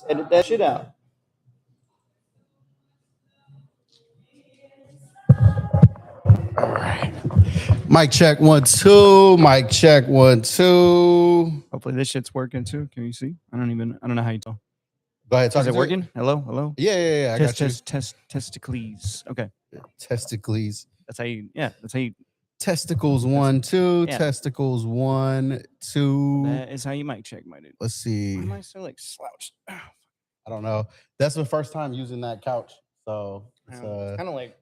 Edit that shit out. All right. Mic check 1 2. Mic check 1 2. Hopefully this shit's working too. Can you see? I don't know how you tell. Go ahead. Is it working? Hello. Yeah. I got you. Testicles. Okay. Testicles. That's how you. Testicles 1 2. Yeah. Testicles 1 2. That is how you mic check, my dude. Let's see. Why am I so like slouched? I don't know. That's the first time using that couch, so it's kind of like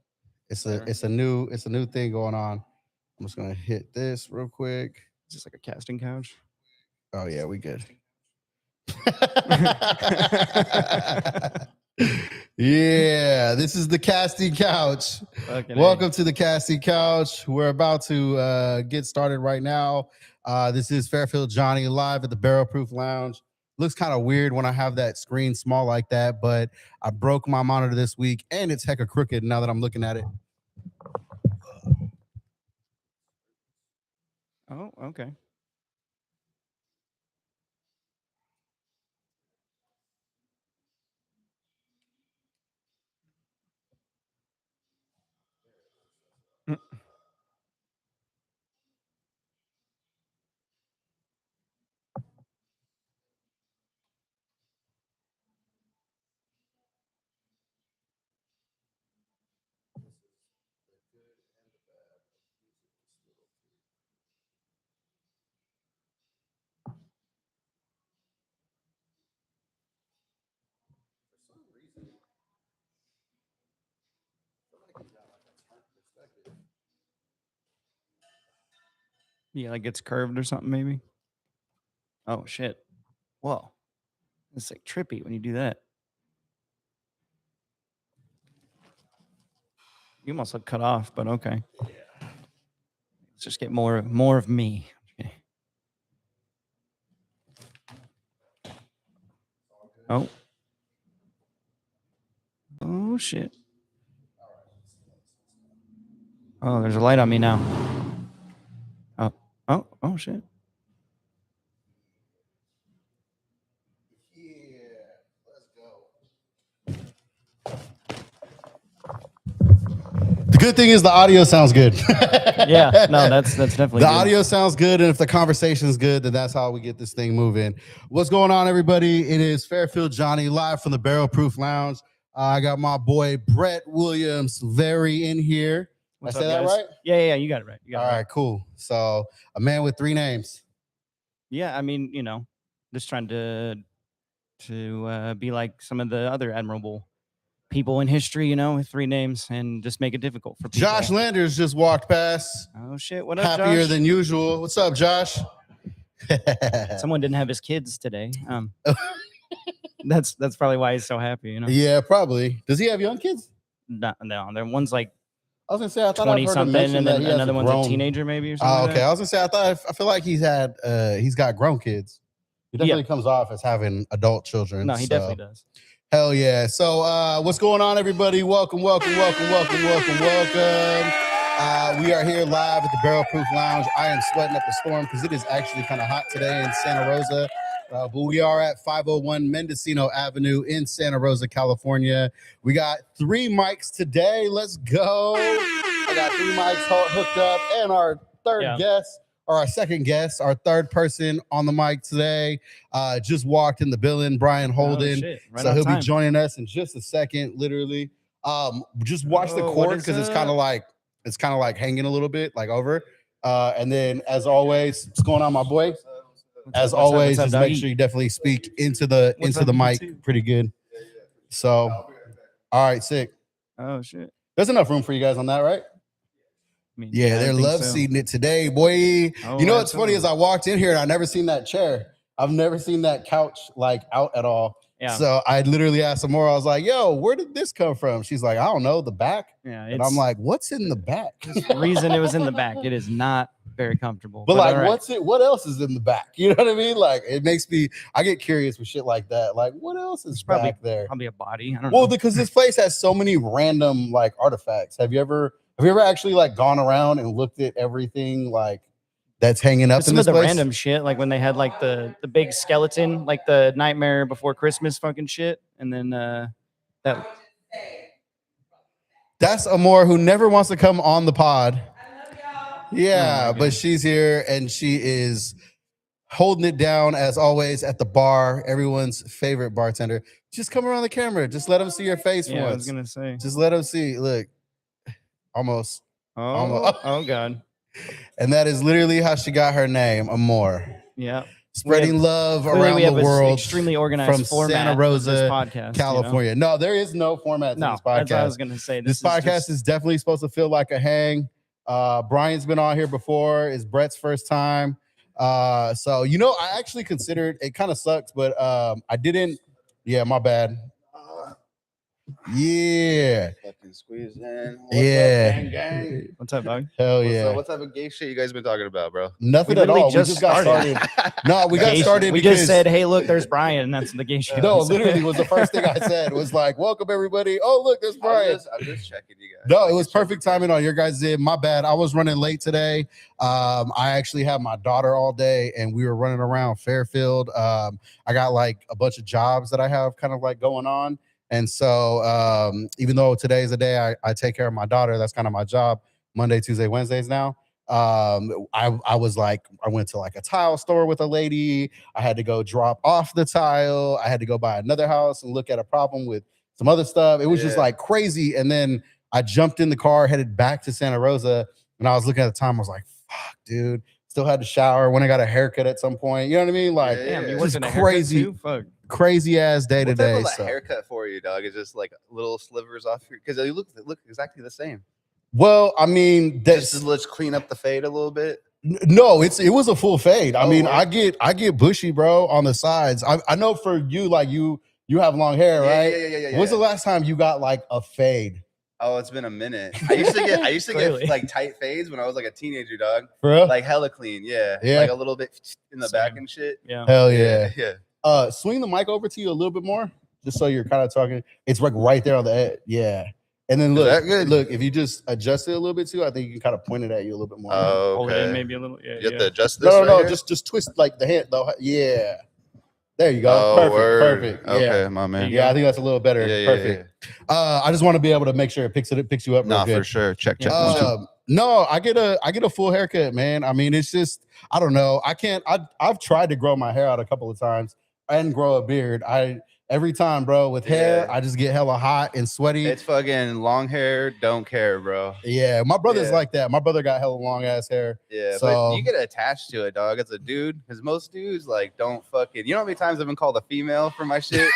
it's a new thing going on. I'm just gonna hit this real quick. It's just like a casting couch. Oh yeah, we good. Yeah, this is the casting couch. Welcome to the casting couch. We're about to get started right now. This is Fairfield Jonny live at the Barrel Proof Lounge. Looks kind of weird when I have that screen small like that, but I broke my monitor this week and it's hecka crooked now that I'm looking at it. Oh, okay. Yeah, like it's curved or something, maybe. Oh shit! Whoa, it's like trippy when you do that. You almost look cut off, but okay. Let's just get more of me. Okay. Oh shit! Oh, there's a light on me now. Oh shit! The good thing is the audio sounds good. Yeah, no, that's definitely the good. audio sounds good, and if the conversation is good, then that's how we get this thing moving. What's going on, everybody? It is Fairfield Jonny live from the Barrel Proof Lounge. I got my boy Brett Williams Silveri in here. What's I say up, that guys? right? Yeah, you got it right. All right, cool. So a man with 3 names. Yeah, I mean, just trying to be like some of the other admirable people in history, with 3 names, and just make it difficult for people. Josh Landers just walked past. Oh shit! What up, Happier Josh? than usual. What's up, Josh? Someone didn't have his kids today. That's probably why he's so happy. Yeah, probably. Does he have young kids? No, there one's like I was gonna say I thought 20 I've heard him something, mention and that then he has another one's grown... a teenager, maybe or something. Oh, okay. I was gonna say I feel like he's got grown kids. He definitely comes off as having adult children. No, he definitely does. Hell yeah. So what's going on, everybody? Welcome. We are here live at the Barrel Proof Lounge. I am sweating up a storm because it is actually kind of hot today in Santa Rosa. But we are at 501 Mendocino Avenue in Santa Rosa, California. We got 3 mics today. Let's go. I got 3 mics hooked up, and our second guest, our third person on the mic today, just walked in the building, Brian Holden. Right, so he'll be joining us in just a second, literally. Just watch the cord because it's kind of like hanging a little bit, like over. And then, as always, what's going on, my boy? As always, just make sure you definitely speak into the mic pretty good. So, all right, sick. Oh shit! There's enough room for you guys on that, right? Yeah, they're love seating it today, boy. Oh, you know what's funny is I walked in here and I never seen that chair. I've never seen that couch like out at all. Yeah. So I literally asked Amora, I was like, yo, where did this come from? She's like, I don't know, the back. Yeah. And I'm like, what's in the back? The reason it was in the back, it is not very comfortable. But like, what else is in the back? You know what I mean? Like, it makes me, I get curious with shit like that. Like, what else is back there? Probably a body. I don't know. Well, because this place has so many random like artifacts. Have you ever actually like gone around and looked at everything like that's hanging up But in some this of the place. random shit, like when they had like the big skeleton, like the Nightmare Before Christmas fucking shit, and then that That's Amore, who never wants to come on the pod. Yeah, Oh, but she's here and she is holding it down as always at the bar. Everyone's favorite bartender. Just come around the camera. Just let them see your face yeah, I was once. gonna say. Just let them see. Look, almost. Oh God. And that is literally how she got her name, Amore. Yeah. Spreading love Clearly, around we have the an world extremely organized from format Santa of Rosa, this podcast, California. No, there is no format to No, this podcast. that's what I was gonna say. This podcast is definitely supposed to feel like a hang. Brian's been on here before. It's Brett's first time. So I actually considered it. Kind of sucks, but I didn't. Yeah, my bad. Yeah. Fucking squeeze in. Yeah. Up, gang? What's up, dog? Hell yeah. What type of gay shit you guys been talking about, bro? Nothing We at all. literally We just just got started. No, we got Gay started shit. We because just said, "Hey, look, there's Brian," and that's the gay shit. no, literally was the first thing I said. Was like, "Welcome everybody." Oh, look, there's Brian. I'm just checking you guys. No, it was perfect timing on your guys' end. My bad. I was running late today. I actually had my daughter all day and we were running around Fairfield. I got like a bunch of jobs that I have kind of like going on. And so even though today is a day I take care of my daughter, that's kind of my job, Monday, Tuesday, Wednesdays now. I was like, I went to like a tile store with a lady. I had to go drop off the tile. I had to go by another house and look at a problem with some other stuff. It was just like crazy. And then I jumped in the car, headed back to Santa Rosa, and I was looking at the time. I was like, fuck, dude. Still had to shower. When I got a haircut at some point. You know what I mean? Like, Damn, you just working a crazy. Fuck. Crazy ass day What today. type of haircut for you, dog? Is just like little slivers off your, because you look exactly the same. Well, I mean, Let's clean up the fade a little bit. No, it was a full fade. I mean, right. I get bushy, bro, on the sides. I know for you, like you have long hair, right? Yeah. When's the last time you got like a fade? Oh, it's been a minute. I used to get like tight fades when I was like a teenager, dog. For real? Like hella clean, yeah. Yeah. Like a little bit in the back and shit. Yeah. Hell yeah. Yeah. Swing the mic over to you a little bit more, just so you're kind of talking. It's like right there on the edge. Yeah. And then Is that good? look, if you just adjust it a little bit too, I think you can kind of point it at you a little bit more. Oh, Hold it in okay. maybe a little. Yeah. You have to adjust this. No, right here? just twist like the hand. Yeah. There you go. Oh, Perfect. Okay, Yeah. my man. Yeah, I think that's a little better. Yeah, Perfect. I just want to be able to make sure it picks you up. Nah, real good. for sure. Check. No, I get a full haircut, man. I mean, it's just I don't know. I've tried to grow my hair out a couple of times and grow a beard. Every time, bro, with hair, I just get hella hot and sweaty. It's fucking long hair, don't care, bro. Yeah, my brother's like that. My brother got hella long ass hair. Yeah, So- but you get attached to it, dog, as a dude. Because most dudes like don't fucking. You know how many times I've been called a female for my shit?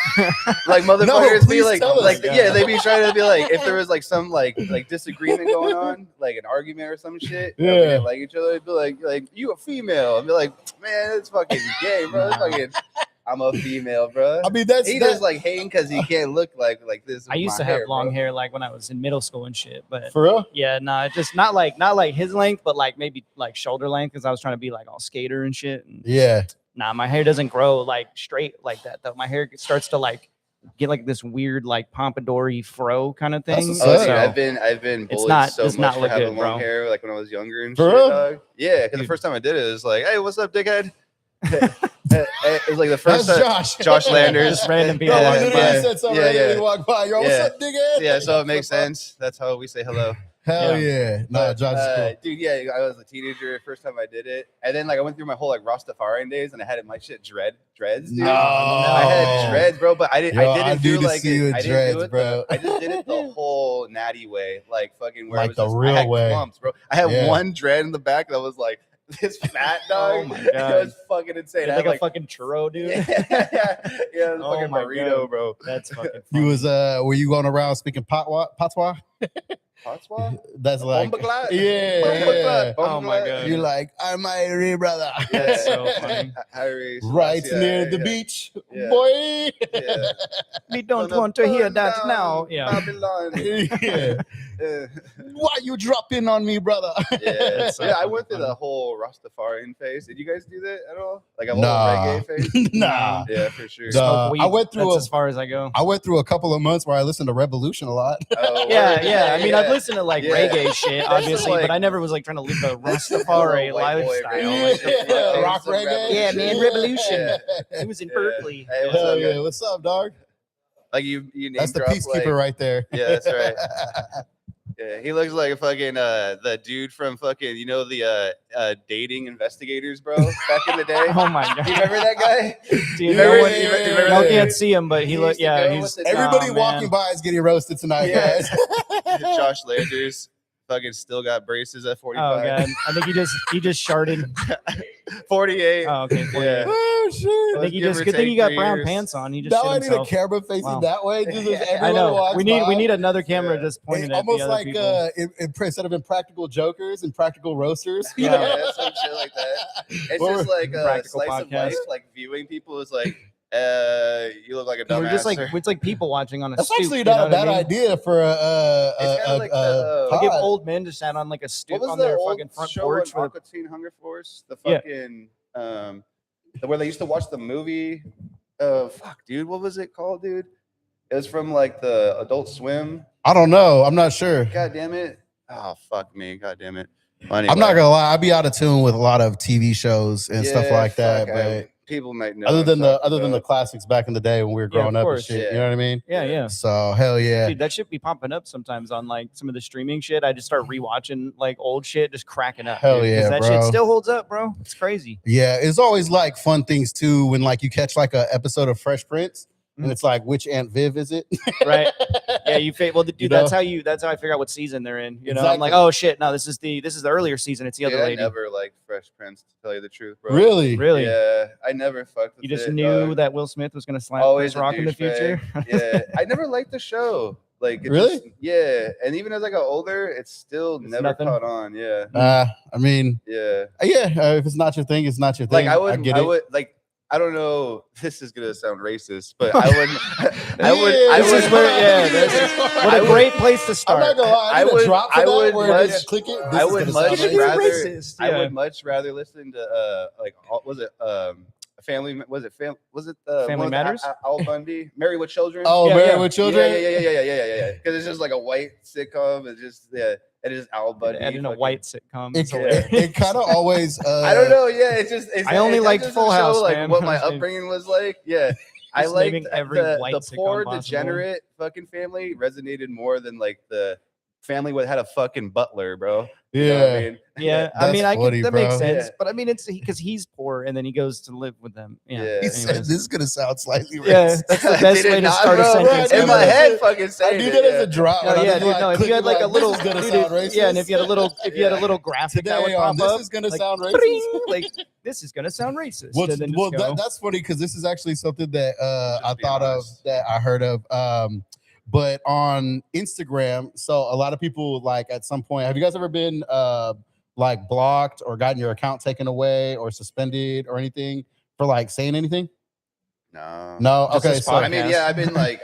Like motherfuckers be please like, tell us. they be trying to be like, if there was like some like disagreement going on, like an argument or some shit, we didn't like each other, they'd be like you a female, and be like, man, it's fucking gay, bro. It's fucking. I'm a female, bro. I mean, He just like hating because he can't look like this. I used to have long hair like when I was in middle school and shit, but for real. yeah, nah, just not like his length, but like maybe like shoulder length because I was trying to be like all skater and shit. And Yeah. nah, my hair doesn't grow like straight like that though. My hair starts to like get like this weird like pompadour-y fro kind of thing. That's Oh, what's dude, up. I've been bullied so does much not for look having good, long bro. hair, like when I was younger and For shit, real? dog. Yeah, because the Dude. first time I did it, it was like, hey, what's up, dickhead? It was like the first That's time. Josh. Josh Landers. Just random people. No, Yeah, I literally yeah. said something Yeah, right yeah. when you walk by. Yo, what's Yeah. up, nigga? Yeah, so it makes sense. That's how we say hello. Hell yeah. No, But, Josh is cool. dude, yeah, I was a teenager first time I did it, and then like I went through my whole like Rastafarian days, and I had my shit dreads. Dude. No. I had dreads, bro, but I didn't. Yo, I I didn't need do to like see you it. with I didn't dreads, do it. bro. I just did it the whole natty way, like fucking where Like I was the just, real I had way. clumps, bro. I had Yeah. one dread in the back that was like this fat dog. Oh my It God. was fucking insane. I like had, a fucking churro, dude. yeah, it was Oh fucking my burrito, God. bro. That's fucking You funny. was were you going around speaking patois? Patois? That's like Bombaglat? yeah. Bombaglat. Oh my God. You're like, I'm Irie, brother. Yeah. That's so funny. Harry, Right yeah, near yeah, the yeah. beach, Yeah. boy. Yeah. We don't Gonna want to hear burn that down now. Yeah. Babylon. Yeah. Yeah. Why you dropping on me, brother? Yeah, so yeah. I fucking went through funny. the whole Rastafarian phase. Did you guys do that at all? Like a whole Nah. reggae phase? Nah. Yeah, for sure. Nah. Smoke weed. I went through That's a- as far as I go. I went through a couple of months where I listened to Revolution a lot. Oh, Yeah, word. yeah. I mean, I've listen to like Yeah. reggae shit, obviously, like- but I never was like trying to live the That's the Rastafari little white boy lifestyle. reggae. Like, Yeah, rock Some reggae. revolution. Yeah, man, revolution. Yeah. He was in Yeah. Berkeley. Hey, what's Hell up, yeah. guys? What's up, dog? Like you name That's the drop, peacekeeper like, right there. Yeah, that's right. Yeah, he looks like a fucking the dude from fucking the dating investigators, bro. Back in the day. Oh my god! You remember that guy? Dude, Yeah, no one, yeah, you yeah, y'all yeah. can't see him, but he He look. used to Yeah, go he's with the- Everybody oh, walking man. by is getting roasted tonight, Yeah. guys. Josh Landers fucking still got braces at 45. Oh god! I think he just sharded. 48. Oh okay. Yeah. Oh shit. I think he Give just. or Good thing take you got 3 brown years. pants on. He just Now shit I need himself. a camera facing Wow. that way. Just as I I everyone know. walks We need by. another camera Yeah. just pointed at Almost the other like people. instead of Impractical Jokers and Practical Roasters. Yeah, Yeah. some shit like that. It's Or just like a Practical slice of podcast. life, like viewing people is like, you look like a dumbass. We're just like or- it's like people watching on a That's stoop. actually you not know a what I bad mean? idea for It's kinda like the, Like if pod. old men just sat on like a what stoop was on the their old fucking front show porch on with Aqua Teen Hunger Force? The Yeah. fucking where they used to watch the movie. Fuck, dude, what was it called, dude? It was from like the Adult Swim. I don't know. I'm not sure. God damn it! Oh fuck me! God damn it! Well, I'm not anyway. gonna lie. I'd be out of tune with a lot of TV shows and stuff Yeah, like that. fuck, But people might know. other what than I'm talking other than the about. classics back in the day when we were Yeah, of growing up and course. shit, Yeah. you know what I mean? yeah, yeah. So hell yeah. Dude, that shit be popping up sometimes on like some of the streaming shit. I just start rewatching like old shit, just cracking up. Hell dude, 'cause yeah, that bro. shit still holds up, bro. It's crazy. Yeah, it's always like fun things too when like you catch like a episode of Fresh Prince and Mhm. it's like which Aunt Viv is it? Right. Yeah, well, dude, You that's know? how I figure out what season they're in. You know, I'm like, Exactly. oh shit, no, this is the earlier season. It's the Dude, other I lady. never liked Fresh Prince, to tell you the truth, bro. Really? Really? Yeah, I never fucked with You just it, knew dog. that Will Smith was gonna slap Always Chris a Rock in the future. douchebag. Yeah, I never liked the show. Like, it Really? just- yeah, and even as I got older, it's still It's never nothing. caught on. Yeah, I mean, yeah. if it's not your thing, it's not your thing. Like I get it. would like. I don't know. This is gonna sound racist, but I would. I would. Yeah, I this would. is where- yeah, this is- I What a would- great place to I'm start. not gonna lie. I I need a would- drop for I that would where much- just click it. This I is would gonna much sound You're racist. rather. racist, I yeah. would much rather listen to was it Family? Was it Family Family one with Matters? Al Bundy, Married with Children. Oh, Yeah, Married yeah. with Children. Yeah. Because it's just like a white sitcom. It's just it is Al Bundy. And in a fucking- white sitcom. It, It's hilarious. it kind of always. I don't know. Yeah, it's just. I only that liked just Full to show, House, like man. what my Just upbringing was like. Yeah, I Just liked naming every white the sitcom poor, possible. degenerate fucking family resonated more than like the family that had a fucking butler, bro. You know what I Yeah. mean? Yeah, I That's mean, funny, that makes bro. sense. Yeah. But I mean, it's because he's poor and then he goes to live with them. Yeah, Yeah. He said anyways. this is gonna sound slightly Yeah, racist. that's the Did best it way to not, start a bro? sentence. Bro, In my I head, did- fucking I saying do it, that as yeah. a drop. No, and I yeah, just dude. No, if you had like a this little, is gonna dude, sound racist. yeah, and if you had a little, Yeah. graphic that Today would on pop this up, is gonna like, sound racist. "Bring," like this is gonna sound racist. Well, and then just go. that's funny because this is actually something that I Just being thought honest. of, that I heard of. But on Instagram, so a lot of people like at some point. Have you guys ever been like blocked or gotten your account taken away or suspended or anything for like saying anything? No. No. Just Okay. this So I mean, podcast. yeah,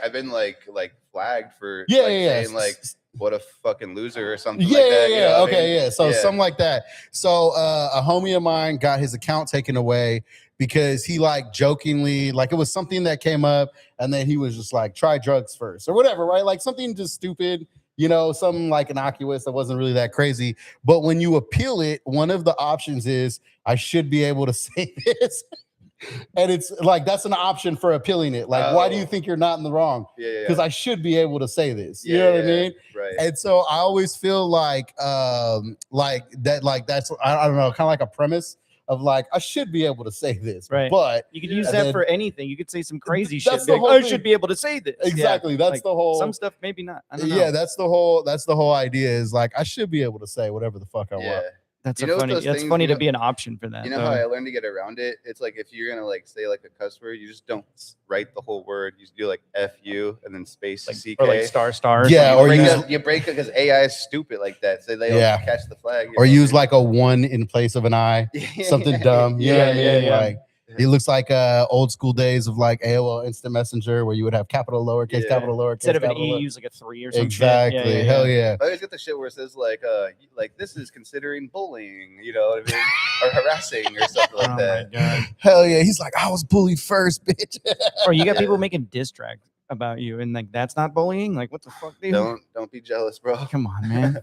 I've been like flagged for yeah, like, yeah, yeah. saying like what a fucking loser or something Yeah, like that. yeah, you know what I okay, mean? yeah. So Yeah. something like that. So a homie of mine got his account taken away because he like jokingly, like it was something that came up, and then he was just like, try drugs first or whatever, right? Like something just stupid, something like innocuous that wasn't really that crazy. But when you appeal it, one of the options is I should be able to say this. And it's like that's an option for appealing it. Like, why do you Oh. think you're not in the wrong? Yeah. Because I should be able to say this. You Yeah, know what I yeah, mean? Right. And so I always feel like that, like that's I don't know, kind of like a premise of like I should be able to say this, Right. But You could use And that then- for anything. You could say some crazy That's shit. the Be like, whole I thing. should be able to say this. Yeah. exactly, that's Like, the whole. Some stuff maybe not. I don't know. Yeah, that's the whole idea. Is like I should be able to say whatever the fuck I Yeah. want. That's You know what funny. those That's things- funny you to know- be an option for that. You know though. how I learned to get around it? It's like if you're gonna like say like a cuss word, you just don't write the whole word. You just do like FU and then space like, CK. or like star. Yeah, or you break it because AI is stupid like that, so they don't Yeah. catch the flag. you Or know? use like a 1 in place of an I, something dumb. You know what I Yeah, mean? yeah. Like it looks like old school days of like AOL Instant Messenger where you would have capital, lowercase, Yeah. capital, lowercase. Instead of an capital, E, lower- use like a 3 or something. Exactly. Hell yeah. I always get the shit where it says like this is considering bullying, you know what I mean, or harassing or something like Oh that. my god. Hell yeah. He's like, I was bullied first, bitch. Or you got Yeah. people making diss tracks about you, and like that's not bullying. Like, what the fuck, dude? Don't be jealous, bro. Come on, man.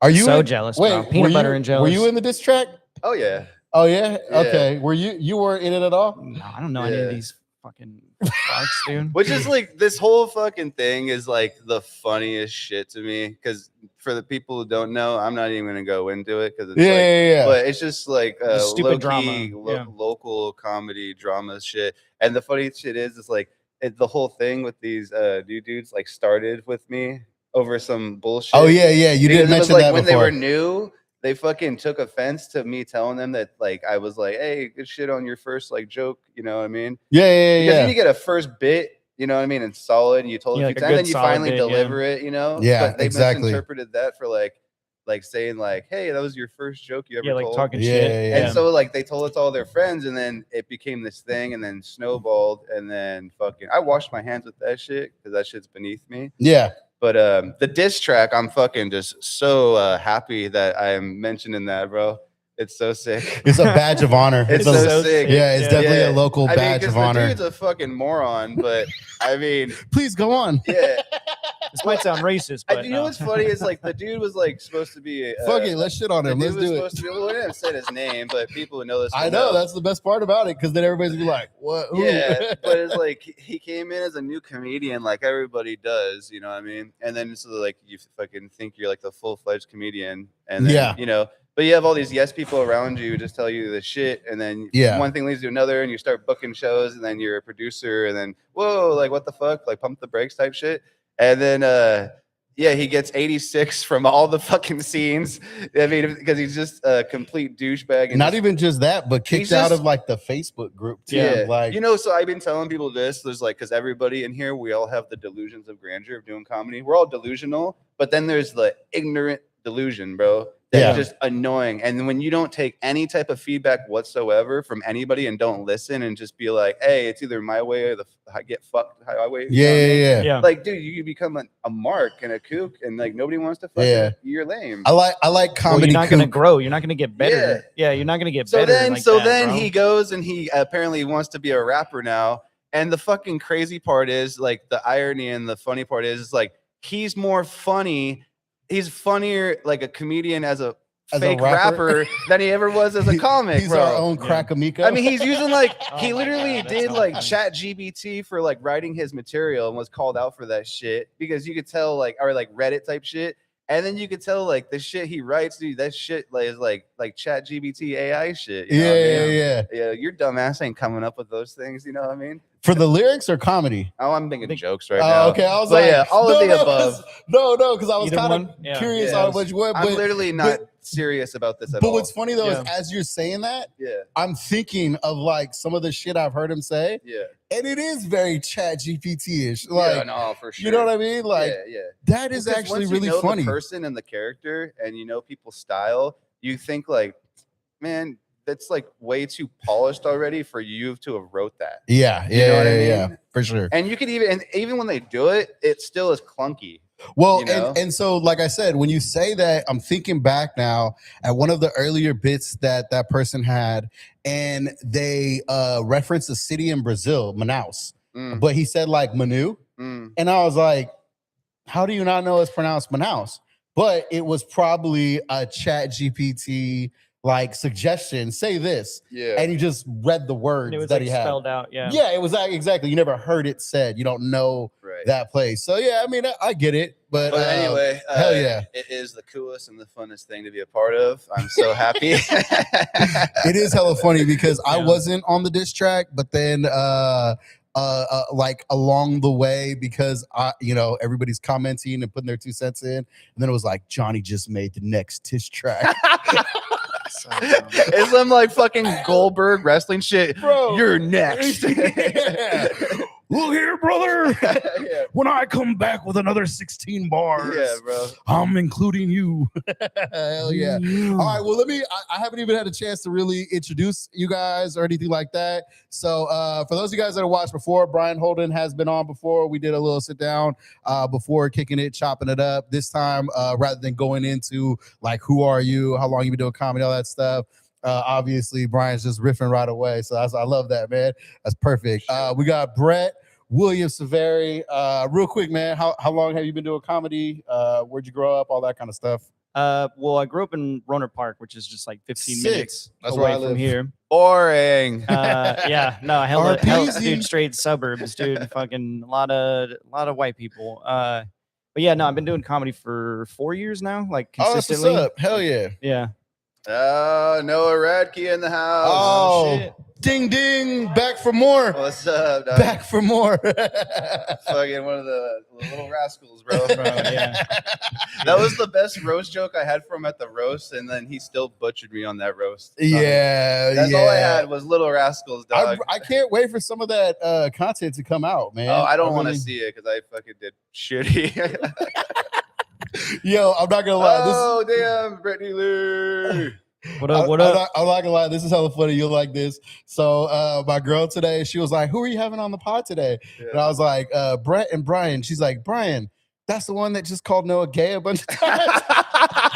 Are you so in, jealous? Wait, bro. Peanut butter and jealous. Were you in the diss track? Oh yeah. Oh yeah. Yeah. Okay. Were you weren't in it at all? No, I don't know any of these fucking fucks, dude. Which is like this whole fucking thing is like the funniest shit to me, because for the people who don't know, I'm not even gonna go into it because it's Yeah. But it's just like stupid low-key, drama. local comedy drama shit. And the funny shit is like the whole thing with these new dudes like started with me over some bullshit. Oh yeah. You didn't mention that when before. they were new. They fucking took offense to me telling them that like I was like, hey, good shit on your first like joke, you know what I mean? Yeah. Because you get a first bit, you know what I mean, and solid, and you told it, like and then you finally deliver it, you know? Yeah, but they exactly. misinterpreted that for like saying like, hey, that was your first joke you ever told. Talking shit. And so like they told it to all their friends, and then it became this thing, and then snowballed, and then fucking I washed my hands with that shit because that shit's beneath me. Yeah. But the diss track, I'm fucking just so happy that I'm mentioning that, bro. It's so sick. It's a badge of honor. It's so sick. Yeah, it's definitely a local badge of honor. The dude's a fucking moron, but I mean, please go on. Yeah. This might sound racist, but you know what's funny is like the dude was like supposed to be. Fuck it, let's shit on him. Let's do it. Well, we didn't say his name, but people who know this. I know that's the best part about it, because then everybody's gonna be like, "What?" Who? Yeah, but it's like he came in as a new comedian, like everybody does, you know what I mean? And then so like you fucking think you're like the full-fledged comedian, and then, you know. But you have all these yes people around you who just tell you the shit, and then one thing leads to another, and you start booking shows, and then you're a producer, and then whoa, like what the fuck, like pump the brakes type shit, and then he gets 86 from all the fucking scenes. I mean, because he's just a complete douchebag. And not even just that, but kicked out of like the Facebook group too. Yeah, like, you know, so I've been telling people this. There's like, because everybody in here, we all have the delusions of grandeur of doing comedy. We're all delusional, but then there's the ignorant delusion, bro. That's just annoying. And when you don't take any type of feedback whatsoever from anybody and don't listen and just be like, hey, it's either my way or the get fucked highway. Yeah. Like, dude, you become a mark and a kook, and like nobody wants to fucking you're lame. I like comedy. You're not gonna grow. You're not gonna get better. Yeah, you're not gonna get better. Then he goes and he apparently wants to be a rapper now. And the fucking crazy part is like the irony and the funny part is like he's more funny. He's funnier like a comedian as a fake rapper than he ever was as a comic. He's our own Crack-A-Miko. I mean, he's using like he literally did like Chat GBT for like writing his material and was called out for that shit because you could tell like or like Reddit type shit. And then you could tell like the shit he writes, dude, that shit is like Chat GBT AI shit. You know what I mean? Yeah. Your dumbass ain't coming up with those things. You know what I mean? For the lyrics or comedy? Oh, I'm thinking jokes right now. Okay, I was like, all of the above. No, because I was kind of curious on which one. I'm literally not serious about this at all. But what's funny though is as you're saying that, I'm thinking of like some of the shit I've heard him say. Yeah. And it is very Chat GPT-ish. Like, no, for sure. You know what I mean? Like, that is actually really funny. The person and the character, and you know people's style, you think like, man, that's like way too polished already for you to have wrote that. Yeah, you know what I mean? Yeah, for sure. And you could even when they do it, it still is clunky. Well, you know? and so, like I said, when you say that, I'm thinking back now at one of the earlier bits that person had, and they referenced a city in Brazil, Manaus, but he said like Manu, and I was like, how do you not know it's pronounced Manaus? But it was probably a Chat GPT like suggestion, say this, and you just read the words that he had spelled out. It was exactly. You never heard it said. You don't know that place. So I mean, I get it. But anyway, hell yeah, it is the coolest and the funnest thing to be a part of. I'm so happy. It is hella funny because I wasn't on the diss track, but then like along the way, because everybody's commenting and putting their 2 cents in, and then it was like Johnny just made the next diss track. It's some like fucking Goldberg wrestling shit. Bro, you're next. Look here, brother. When I come back with another 16 bars, bro, I'm including you. Hell yeah. All right, well, I haven't even had a chance to really introduce you guys or anything like that. So for those of you guys that have watched before, Brian Holden has been on before. We did a little sit down before kicking it, chopping it up. This time, rather than going into like, who are you, how long you been doing comedy, all that stuff. Obviously, Brian's just riffing right away. So I love that, man. That's perfect. We got Brett. William Silveri. Real quick, man, how long have you been doing comedy? Where'd you grow up? All that kind of stuff. Well, I grew up in Rohnert Park, which is just like 15 Sick. minutes That's where away I from live. here. Boring. Yeah, no, hell, RPZ. dude, straight suburbs, dude. Fucking a lot of white people. But yeah, no, I've been doing comedy for 4 years now, like Oh, that's consistently. what's up. Hell yeah. Yeah. Oh, Noah Radke in the house. Oh, shit. ding ding, back for more. What's up, dog? Back for more. Fucking one of the little rascals, bro. Yeah. That was the best roast joke I had from at the roast, and then he still butchered me on that roast. Yeah, That's all I had was little rascals, dog. I can't wait for some of that content to come out, man. Oh, I don't want to really- see it because I fucking did shitty. Yo, I'm not gonna lie. Oh, damn, Brittany Lee. What up? What up? I'm not gonna lie. This is hella funny. You'll like this. So, my girl today, she was like, "Who are you having on the pod today?" And I was like, "Brett and Brian." She's like, "Brian, that's the one that just called Noah gay a bunch of times."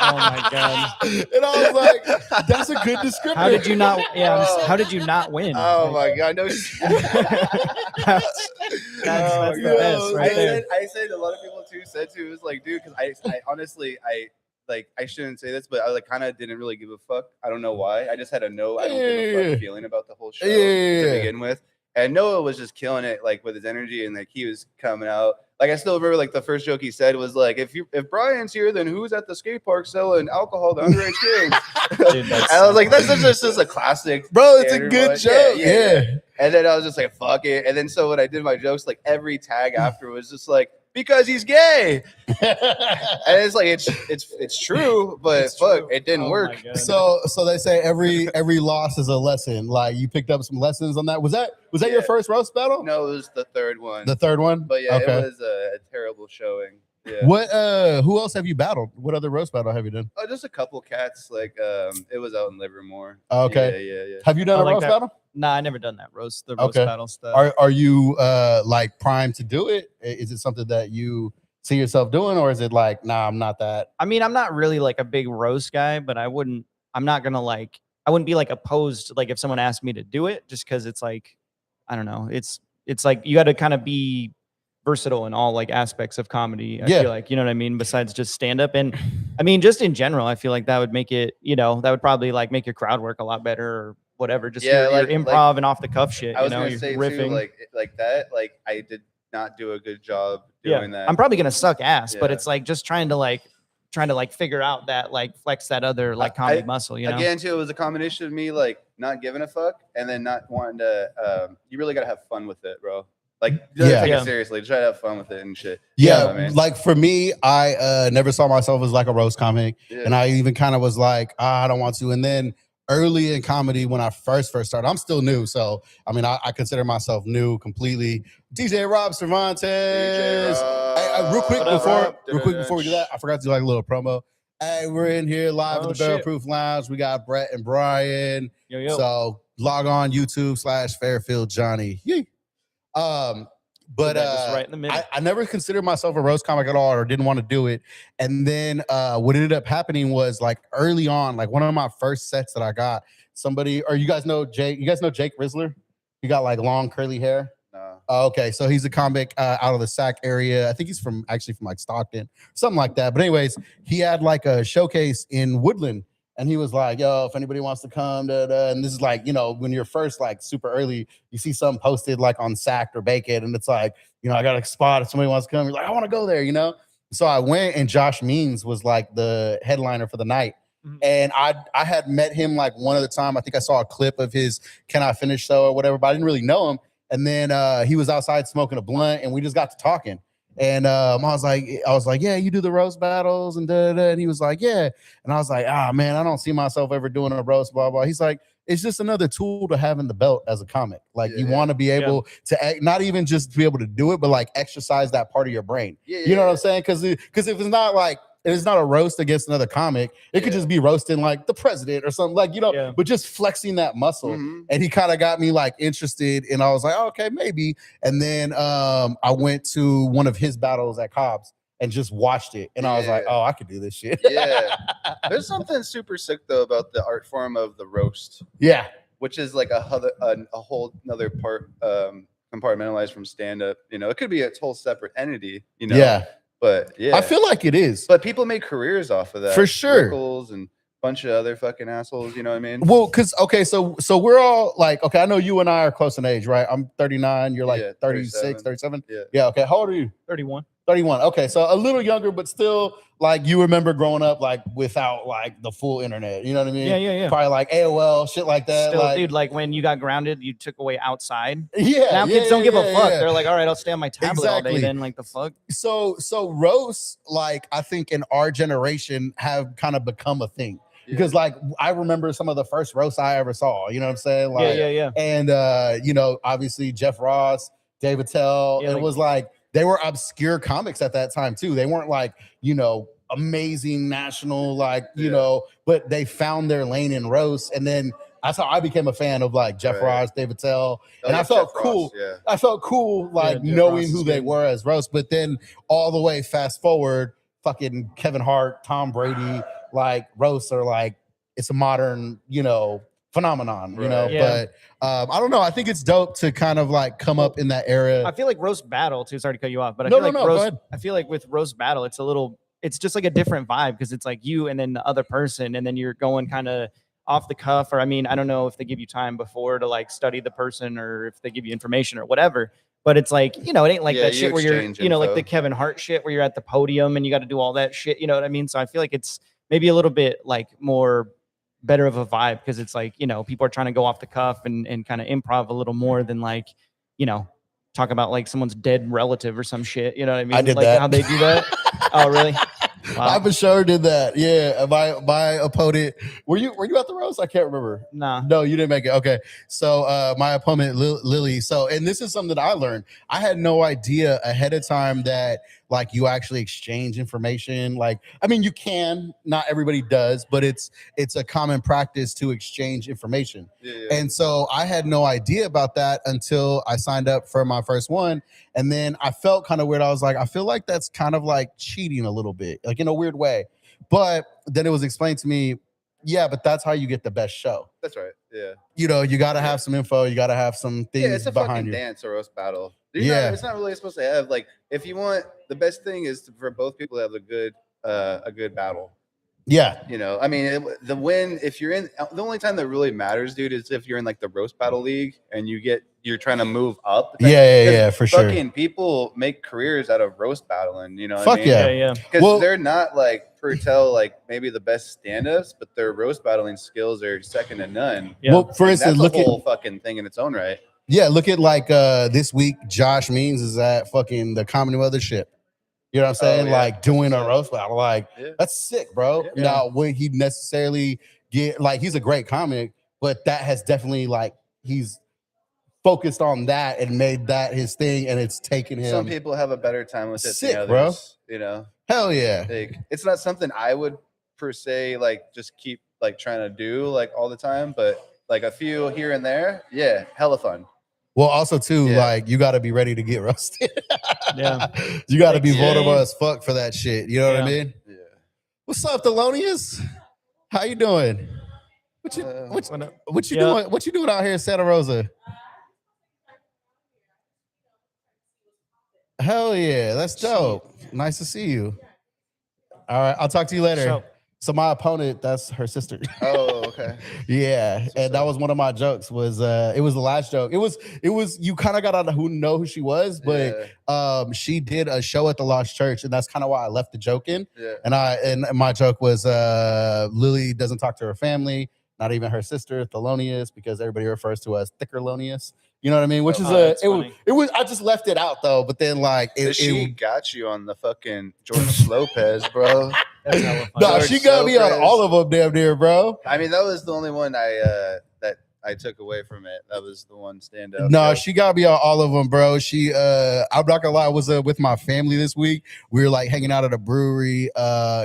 Oh my god! And I was like, "That's a good description." How did you not? Yeah, how did you not win? Oh my god, no. That's the best right there. I said a lot of people too said too. It was like, dude, because I honestly I shouldn't say this, but I kind of didn't really give a fuck. I don't know why. I just had I don't give a fuck feeling about the whole show to begin with. And Noah was just killing it, like with his energy, and like he was coming out. Like I still remember, like the first joke he said was like, "If Brian's here, then who's at the skate park selling alcohol to underage kids?" Dude, and I was like, "That's just a classic, bro. It's a good joke." Yeah. And then I was just like, "Fuck it." And then so when I did my jokes, like every tag after was just like, "Because he's gay," and it's like it's true, but fuck, it didn't work. So they say every loss is a lesson. Like you picked up some lessons on that. Was that your first roast battle? No, it was the third one. The third one. But yeah, okay. it was a terrible showing. Yeah. What? Who else have you battled? What other roast battle have you done? Oh, just a couple cats. Like it was out in Livermore. Okay. Yeah. Have you done a like roast that. battle? Nah, I never done that roast battle stuff. Are you like primed to do it? Is it something that you see yourself doing, or is it like, nah, I'm not that? I mean, I'm not really like a big roast guy, but I wouldn't be like opposed, like if someone asked me to do it, just because it's like, I don't know, it's like you got to kind of be versatile in all like aspects of comedy. I feel like, you know what I mean? Besides just stand up. And I mean, just in general, I feel like that would make it, that would probably like make your crowd work a lot better or whatever. Just your improv and off the cuff shit. I was gonna say riffing. too, like that. Like I did not do a good job doing that. I'm probably gonna suck ass, but it's like just trying to figure out that like flex that other like comedy muscle. Again, too, it was a combination of me like not giving a fuck and then not wanting to. You really gotta have fun with it, bro. Like, take it seriously. Try to have fun with it and shit. Yeah, you know what I mean? Like for me, I never saw myself as like a roast comic, and I even kind of was like, I don't want to. And then early in comedy, when I first started, I'm still new, so I mean, I consider myself new completely. DJ Rob Cervantes. Hey, real quick before we do that, I forgot to do like a little promo. Hey, we're in here live at the Barrel Proof Lounge. We got Brett and Brian. Yo. So log on YouTube /FairfieldJonny. Yay. But just right in the middle. I never considered myself a roast comic at all, or didn't want to do it. And then what ended up happening was like early on, like one of my first sets that I got, somebody, or you guys know Jake Rizzler? He got like long curly hair. No. Okay, so he's a comic out of the Sac area. I think he's from like Stockton, something like that. But anyways, he had like a showcase in Woodland. And he was like, yo, if anybody wants to come, and this is like, when you're first like super early, you see something posted like on Sacked or Bacon, and it's like, I got a spot. If somebody wants to come, you're like, I want to go there, So I went, and Josh Means was like the headliner for the night. Mm-hmm. And I had met him like one other time. I think I saw a clip of his Can I Finish show or whatever, but I didn't really know him. And then he was outside smoking a blunt, and we just got to talking. And I was like, yeah, you do the roast battles and and he was like, yeah. And I was like, man, I don't see myself ever doing a roast, blah, blah. He's like, it's just another tool to have in the belt as a comic. Like you want to be able to act, not even just to be able to do it, but like exercise that part of your brain. You know what I'm saying? Because if it's not like, it's not a roast against another comic. It could just be roasting like the president or something like, but just flexing that muscle. Mm-hmm. And he kind of got me like interested, and I was like, oh, okay, maybe. And then I went to one of his battles at Cobb's and just watched it. And I was like, oh, I could do this shit. Yeah. There's something super sick though about the art form of the roast. Yeah. Which is like a whole nother part compartmentalized from stand up. You know, it could be a whole separate entity. You know, Yeah. But yeah, I feel like it is. But people make careers off of that For sure. Rickles and a bunch of other fucking assholes. You know what I mean? Well, because so we're all like, okay, I know you and I are close in age, right? I'm 39. You're like 36, 37. Yeah. Okay. How old are you? 31. 31. Okay, so a little younger, but still like you remember growing up like without like the full internet. You know what I mean? Yeah. Probably like AOL, shit like that. Still, like, dude, like when you got grounded, you took away outside. Yeah. Now kids don't give a fuck. They're like, all right, I'll stay on my tablet all day. Then like the fuck. So roasts, like I think in our generation have kind of become a thing. Because like I remember some of the first roasts I ever saw. You know what I'm saying? Like, yeah. And you know, obviously Jeff Ross, Dave Attell. It was like they were obscure comics at that time too. They weren't like, you know, amazing national, like, you know, but they found their lane in roast. And then that's how I became a fan of like Jeff Ross, Dave Attell. And I felt cool. I felt cool like knowing who they were as roast. But then all the way fast forward, fucking Kevin Hart, Tom Brady, like roasts are like, it's a modern, you know, phenomenon, you know. But I don't know. I think it's dope to kind of like come up in that era. I feel like roast battle too. Sorry to cut you off, but I feel like with roast battle, it's just like a different vibe because it's like you and then the other person, and then you're going kind of off the cuff. Or I mean, I don't know if they give you time before to like study the person or if they give you information or whatever. But it's like, you know, it ain't like that shit where you're, you know, like the Kevin Hart shit where you're at the podium and you got to do all that shit. You know what I mean? So I feel like it's maybe a little bit like more better of a vibe because it's like, you know, people are trying to go off the cuff and kind of improv a little more than like, you know, talk about like someone's dead relative or some shit. You know what I mean? I did like that. How they do that. Oh, really? Wow. I for sure did that. Yeah, my opponent. Were you at the roast? I can't remember. Nah. No, you didn't make it. Okay, so my opponent Lily. So, and this is something that I learned. I had no idea ahead of time that like you actually exchange information. Like, I mean, you can. Not everybody does, but it's a common practice to exchange information. And so I had no idea about that until I signed up for my first one. And then I felt kind of weird. I was like, I feel like that's kind of like cheating a little bit, like in a weird way. But then it was explained to me, yeah, but that's how you get the best show. That's right. Yeah. You know, you got to have some info. You got to have some things it's a behind fucking you. Dance or roast battle. It's not really supposed to have like, if you want, the best thing is for both people to have a good battle. Yeah. You know, I mean, the win, if you're in, the only time that really matters, dude, is if you're in like the roast battle league and you're trying to move up. Yeah, for sure. Fucking people make careers out of roast battling, you know what Fuck I mean? Yeah. Because they're not like, per tell, like maybe the best stand-ups, but their roast battling skills are second to none. Yeah. Well, for instance, that's a whole fucking thing in its own right. Yeah, look at like this week, Josh Means is at fucking the Comedy Mothership. You know what I'm saying? Like doing a roast battle. Like, that's sick, bro. Yeah. Now, would he necessarily get like he's a great comic, but that has definitely like he's focused on that and made that his thing, and it's taken him. Some people have a better time with it sick, than bro. others, you know. Hell yeah. Like, it's not something I would per se like just keep like trying to do like all the time, but like a few here and there, hella fun. Well, also too, like you got to be ready to get roasted. You got to be vulnerable as fuck for that shit. You know what I mean? Yeah. What's up, Thelonious? How you doing? What you doing? What you doing out here in Santa Rosa? Hell yeah, that's dope. Nice to see you. All right, I'll talk to you later. So my opponent, that's her sister. Oh, okay. Yeah, and that was one of my jokes. Was it was the last joke? It was you kind of got out of know who she was, but she did a show at the Lost Church, and that's kind of why I left the joke in. Yeah. And my joke was Lily doesn't talk to her family, not even her sister Thelonious, because everybody refers to her as Thickerlonious. You know what I mean? Which is it was I just left it out though, but then like she got you on the fucking George Lopez, bro. No, she got me on all of them damn near, bro. I mean, that was the only one that I took away from it. That was the one standout. No, she got me on all of them, bro. She I'm not gonna lie, I was with my family this week. We were like hanging out at a brewery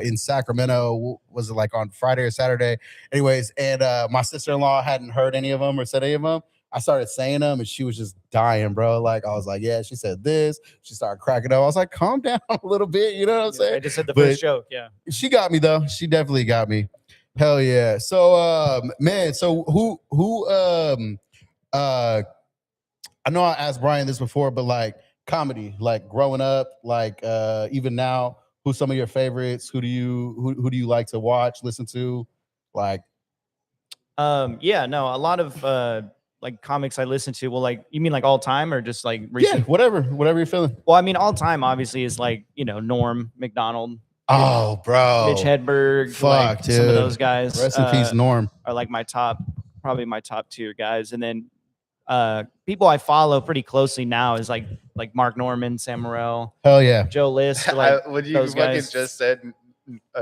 in Sacramento. Was it like on Friday or Saturday? Anyways, and my sister-in-law hadn't heard any of them or said any of them. I started saying them and she was just dying, bro. Like I was like, yeah, she said this. She started cracking up. I was like, calm down a little bit. You know what I'm saying? I just said the first joke. Yeah. She got me though. She definitely got me. Hell yeah. So man, so who I know I asked Brian this before, but like comedy, like growing up, like even now, who's some of your favorites? Who do you like to watch, listen to? Like, yeah, no, a lot of like comics I listen to. Well, like you mean like all time or just like yeah, recent? whatever you're feeling. Well, I mean all time obviously is like, you know, Norm Macdonald, Oh, bro, Mitch Hedberg, fuck, like dude. some of those guys. Rest in peace, Norm. Are like probably my top tier guys. And then people I follow pretty closely now is like Mark Norman, Sam Morril, Hell yeah. Joe List, like when you those fucking guys. just said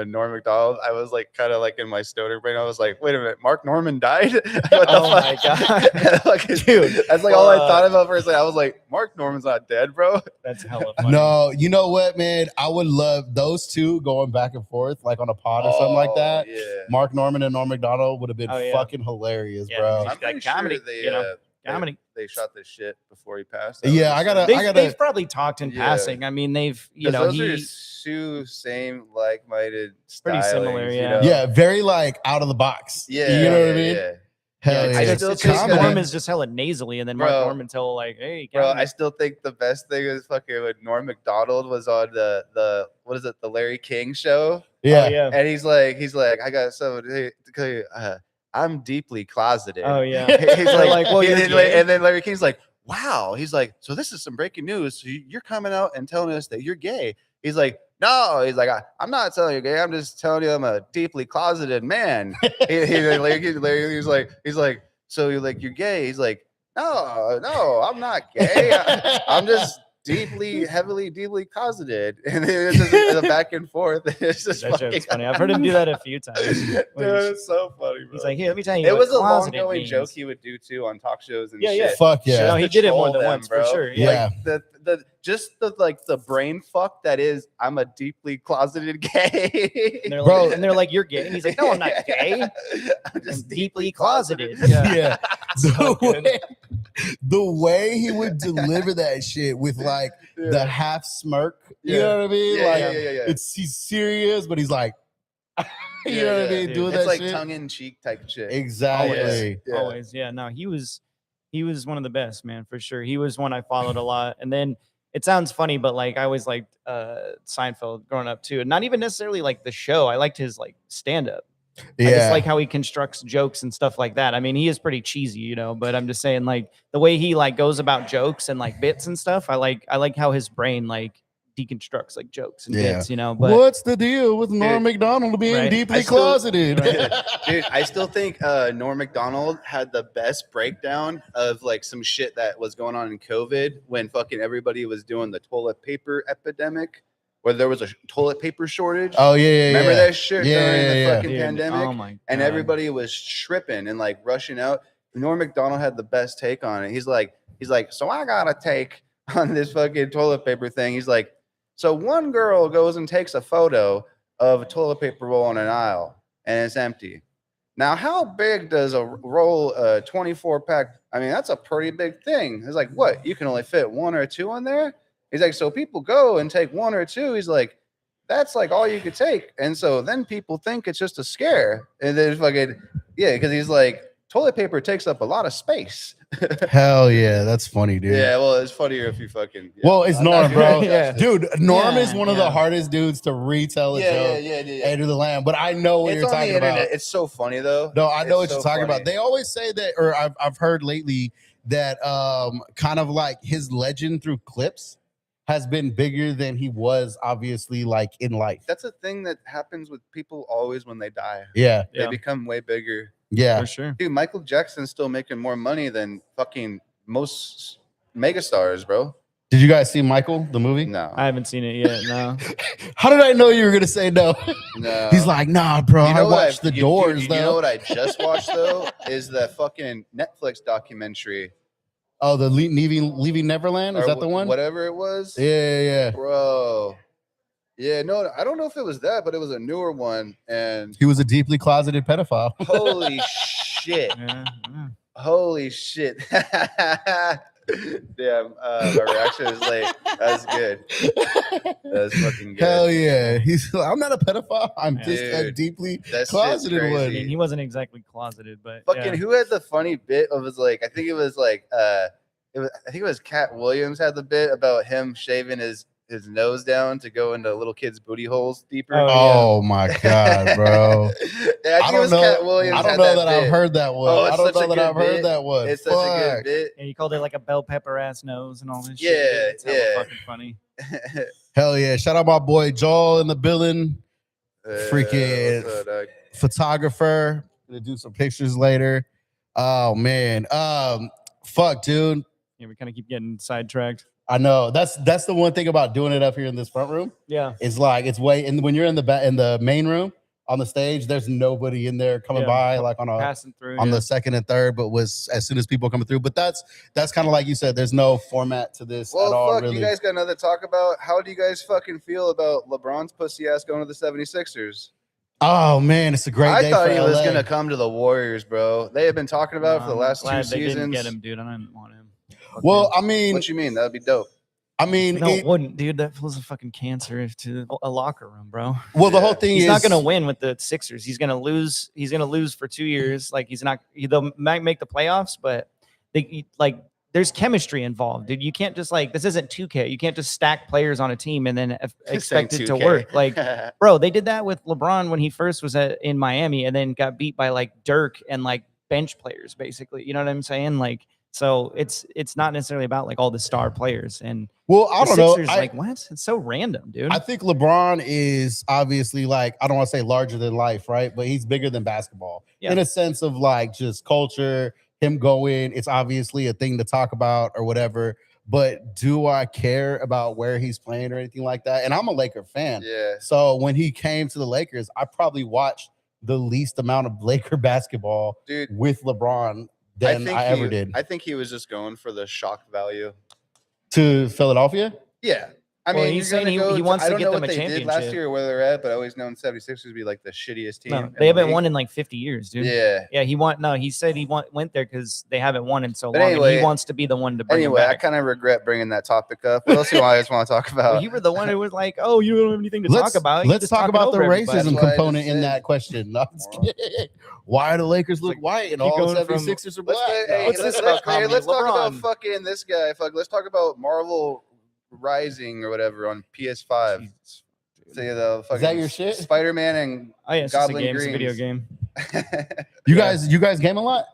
Norm Macdonald, I was like kind of like in my stoner brain. I was like, wait a minute, Mark Norman died? What the Oh fuck? my God. Fucking, Dude, that's like all I thought about for a second. I was like, Mark Norman's not dead, bro. That's hella funny. No, you know what, man? I would love those two going back and forth, like on a pod or something like that. Yeah. Mark Norman and Norm Macdonald would have been Oh, yeah. fucking hilarious, Yeah, bro. man. I'm pretty Like comedy, sure they, you know, comedy. They shot this shit before he passed. Yeah, I gotta. They've probably talked in Yeah. passing. I mean, they've, you know, those are two same like-minded, Pretty similar, stylings, yeah. You know? Yeah, very like out of the box. Yeah, you know what I yeah, mean. yeah. Hell yeah, yeah. I it's still just think comedy. Norm is just hella nasally, and then Mark Bro. Norman's hella like, hey, Bro, comedy. I still think the best thing is fucking when Norm Macdonald was on the what is it, the Larry King show, Yeah. Oh, yeah. and he's like, I got something to tell you. I'm deeply closeted. Oh yeah. He's like, well, you're gay. and then Larry King's like, wow. He's like, so this is some breaking news. So you're coming out and telling us that you're gay. He's like, no. He's like, I'm not telling you gay. I'm just telling you I'm a deeply closeted man. He's like, so you're like, you're gay. He's like, no, I'm not gay. I'm just deeply closeted. And then it's just a back and forth. It's just That fucking joke's funny. I've heard him do that a few times. Dude, it's so funny, bro. He's like, here, let me tell you. It what was a closeted long-going means. joke he would do too on talk shows and Yeah, shit. yeah. Fuck yeah. No, he To did it more troll than them, once bro. for sure. Yeah. Like the brain fuck that is, I'm a deeply closeted gay. And they're Bro. like, they're like, you're gay. And he's like, no, I'm not gay. I'm just I'm deeply closeted. Yeah. Yeah. The way he would deliver that shit with like the half smirk. You know what I mean? Yeah, like yeah. he's serious, but he's like, you know what I mean? Dude, Doing It's that like shit. tongue-in-cheek type shit. Exactly. Yeah. Always. Yeah. No, he was one of the best, man, for sure. He was one I followed a lot. And then it sounds funny, but like I always liked Seinfeld growing up too. And not even necessarily like the show. I liked his like stand-up. I just like how he constructs jokes and stuff like that. I mean, he is pretty cheesy, you know, but I'm just saying like the way he like goes about jokes and like bits and stuff. I like how his brain like deconstructs like jokes and bits, you know. But what's the deal with Norm Macdonald being Right. deeply I still- closeted? Dude, I still think Norm Macdonald had the best breakdown of like some shit that was going on in COVID when fucking everybody was doing the toilet paper epidemic, where there was a toilet paper shortage. Oh yeah. Remember that shit Yeah, during yeah, the yeah. fucking dude, pandemic? oh my And God. everybody was tripping and like rushing out. Norm Macdonald had the best take on it. He's like, so I got a take on this fucking toilet paper thing. He's like, so one girl goes and takes a photo of a toilet paper roll on an aisle and it's empty. Now, how big does a roll, 24 pack? I mean, that's a pretty big thing. It's like, what? You can only fit one or two in there? He's like, so people go and take one or two. He's like, that's like all you could take. And so then people think it's just a scare. And then fucking, yeah, because he's like, toilet paper takes up a lot of space. Hell yeah, that's funny, dude. Yeah, well, it's funnier if you fucking. Yeah. Well, it's I'm Norm, not bro. doing it Yeah. justice. Dude, Norm is Yeah, one of yeah. the hardest dudes to retell a joke Yeah. and do the lamb. But I know what It's you're on the talking internet. about. It's so funny though. No, I know what It's you're so talking funny. about. They always say that, or I've heard lately that kind of like his legend through clips has been bigger than he was obviously like in life. That's a thing that happens with people always when they die. Yeah, They Yeah. become way bigger. yeah. For sure. Dude, Michael Jackson's still making more money than fucking most megastars, bro. Did you guys see Michael, the movie? No. I haven't seen it yet. No. How did I know you were gonna say no? No. He's like, nah, bro. You know I what watched The Doors, you though. know what I just watched though is the fucking Netflix documentary. Oh, the Leaving Neverland? Is or that the one? Whatever it was. Yeah. Bro. Yeah, no, I don't know if it was that, but it was a newer one. And He was a deeply closeted pedophile. holy shit. Yeah. Holy shit. Damn, my reaction is late. That's good. That's fucking good. Hell yeah. He's I'm not a pedophile. I'm Yeah. just a Dude, deeply that shit's closeted crazy. one. I mean, he wasn't exactly closeted, but Fucking yeah. who had the funny bit of his like, I think it was like I think it was Cat Williams had the bit about him shaving his nose down to go into little kids' booty holes deeper. Oh my god, bro! Yeah, I don't know. Cat Williams I don't had know that I've bit. heard that one. Oh, I it's don't such know a that good I've heard bit. that one. It's such a good bit. Yeah, you called it like a bell pepper ass nose and all this Yeah, shit. It's hella yeah. fucking funny. Hell yeah! Shout out my boy Joel in the building. Freaking what's up, dog? photographer. Gonna do some pictures later. Oh man. Fuck, dude. Yeah, we kind of keep getting sidetracked. I know that's the one thing about doing it up here in this front room. Yeah, It's like it's way, and when you're in the main room on the stage, there's nobody in there coming by like on passing through the second and third. But as soon as people coming through, but that's kind of like you said. There's no format to this at all. Fuck, Really, you guys got another talk about? How do you guys fucking feel about LeBron's pussy ass going to the 76ers? Oh man, it's a great day. I thought for he was LA. gonna come to the Warriors, bro. They have been talking about it for the last 2 seasons. They didn't get him, dude. I didn't want him. Well, I mean, what you mean? That'd be dope. I mean, No, it wouldn't, dude. That feels a fucking cancer to a locker room, bro. Well, the whole thing He's is not gonna win with the Sixers. He's gonna lose. He's gonna lose for 2 years. Like they'll might make the playoffs, but there's chemistry involved, dude. You can't just this isn't 2K. You can't just stack players on a team and then expect it to 2K. work. Like, bro, they did that with LeBron when he first was in Miami and then got beat by Dirk and bench players, basically. You know what I'm saying? So it's not necessarily about all the star players. And well, I the don't Sixers, know. what? It's so random, dude. I think LeBron is obviously I don't want to say larger than life, right? But he's bigger than basketball in a sense of just culture. Him going, it's obviously a thing to talk about or whatever. But do I care about where he's playing or anything like that? And I'm a Laker fan. Yeah. So when he came to the Lakers, I probably watched the least amount of Laker basketball with LeBron than I ever did. I think he was just going for the shock value. To Philadelphia? Yeah. I mean, he's saying he wants to get them a championship last year or where they're at, but I always known 76ers would be the shittiest team. No, they haven't won in 50 years, dude. Yeah. Yeah, he said he went there because they haven't won in so But long. anyway, and he wants to be the one to bring Anyway, him I back. kind of regret bringing that topic up. What else do you guys want to talk about? Well, you were the one who was like, "Oh, you don't have anything to talk about." You Let's just talk talking about the over everybody. racism That's why I component just in said- that question. No, I'm just kidding. Why do the Lakers look white and keep all the going from- 76ers are black? Let's What's this talk about comedy? Let's talk about LeBron. fucking this guy. Let's talk about Marvel Rising or whatever on PS5. Jesus, dude. So, the fucking Is that your shit? Spider-Man and Oh yeah, it's Goblin just a game. It's a video Greens. game. You guys game a lot?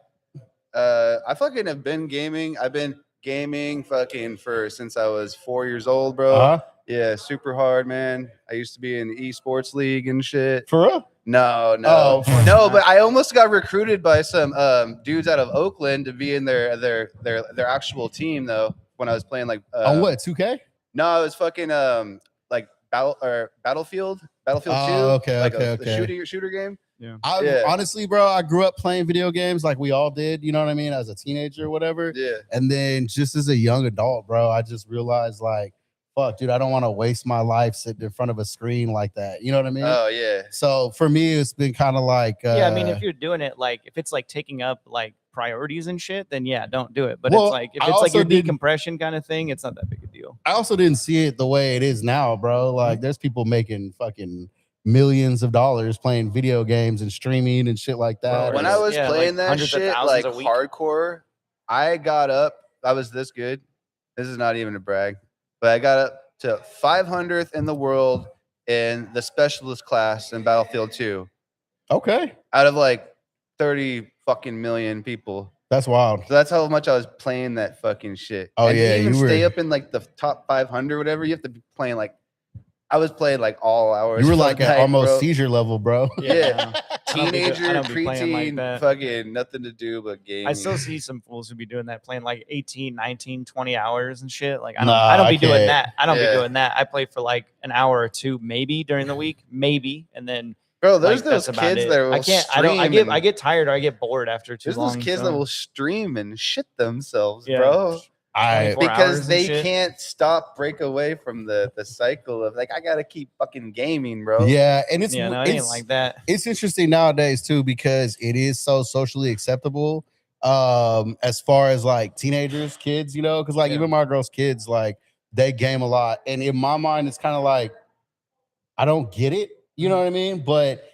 I fucking have been gaming. I've been gaming fucking since I was 4 years old, bro. Uh-huh. Yeah, super hard, man. I used to be in the esports league and shit. For real? No, Oh. no. But I almost got recruited by some dudes out of Oakland to be in their actual team though. When I was playing On what, 2K? No, it was fucking Battlefield 2. Okay, The shooter game. Yeah. Honestly, bro, I grew up playing video games like we all did, you know what I mean, as a teenager or whatever. Yeah. And then just as a young adult, bro, I just realized fuck, dude, I don't want to waste my life sitting in front of a screen like that. You know what I mean? Oh yeah. So for me, it's been kind of Yeah, I mean, if you're doing it if it's taking up priorities and shit, then yeah, don't do it. But Well, if I it's also your didn't- decompression kind of thing, it's not that big a deal. I also didn't see it the way it is now, bro. There's people making fucking millions of dollars playing video games and streaming and shit like that. When I was Yeah, playing that hundreds of shit thousands a week. hardcore, I got up. I was this good. This is not even a brag, but I got up to 500th in the world in the specialist class in Battlefield 2 Okay, out of 30 fucking million people. that's wild. So that's how much I was playing that fucking shit. Oh, and yeah, to even you were- stay up in the top 500 or whatever. You have to be playing I was playing all hours. You were of at night, almost bro. seizure level, bro. Yeah. I don't be do- I Teenager, don't be playing like preteen, that. fucking nothing to do but gaming. I still see some fools who be doing that, playing 18, 19, 20 hours and shit. I don't, Nah, I don't I be doing can't. that. I don't Yeah. be doing that. I play for an hour or two, maybe during the week, maybe, and then Bro, there's that's those about kids it. that will I can't. I don't. I get tired or I get bored after too There's long. those kids so- that will stream and shit themselves, Yeah. bro. 24 hours Because and they shit. can't break away from the cycle of I gotta keep fucking gaming, bro. Yeah, and it's Yeah, no, it ain't like that. It's interesting nowadays too because it is so socially acceptable. As far as teenagers, kids, because Yeah. even my girls' kids, they game a lot, and in my mind, it's kind of I don't get it, you know what I mean? But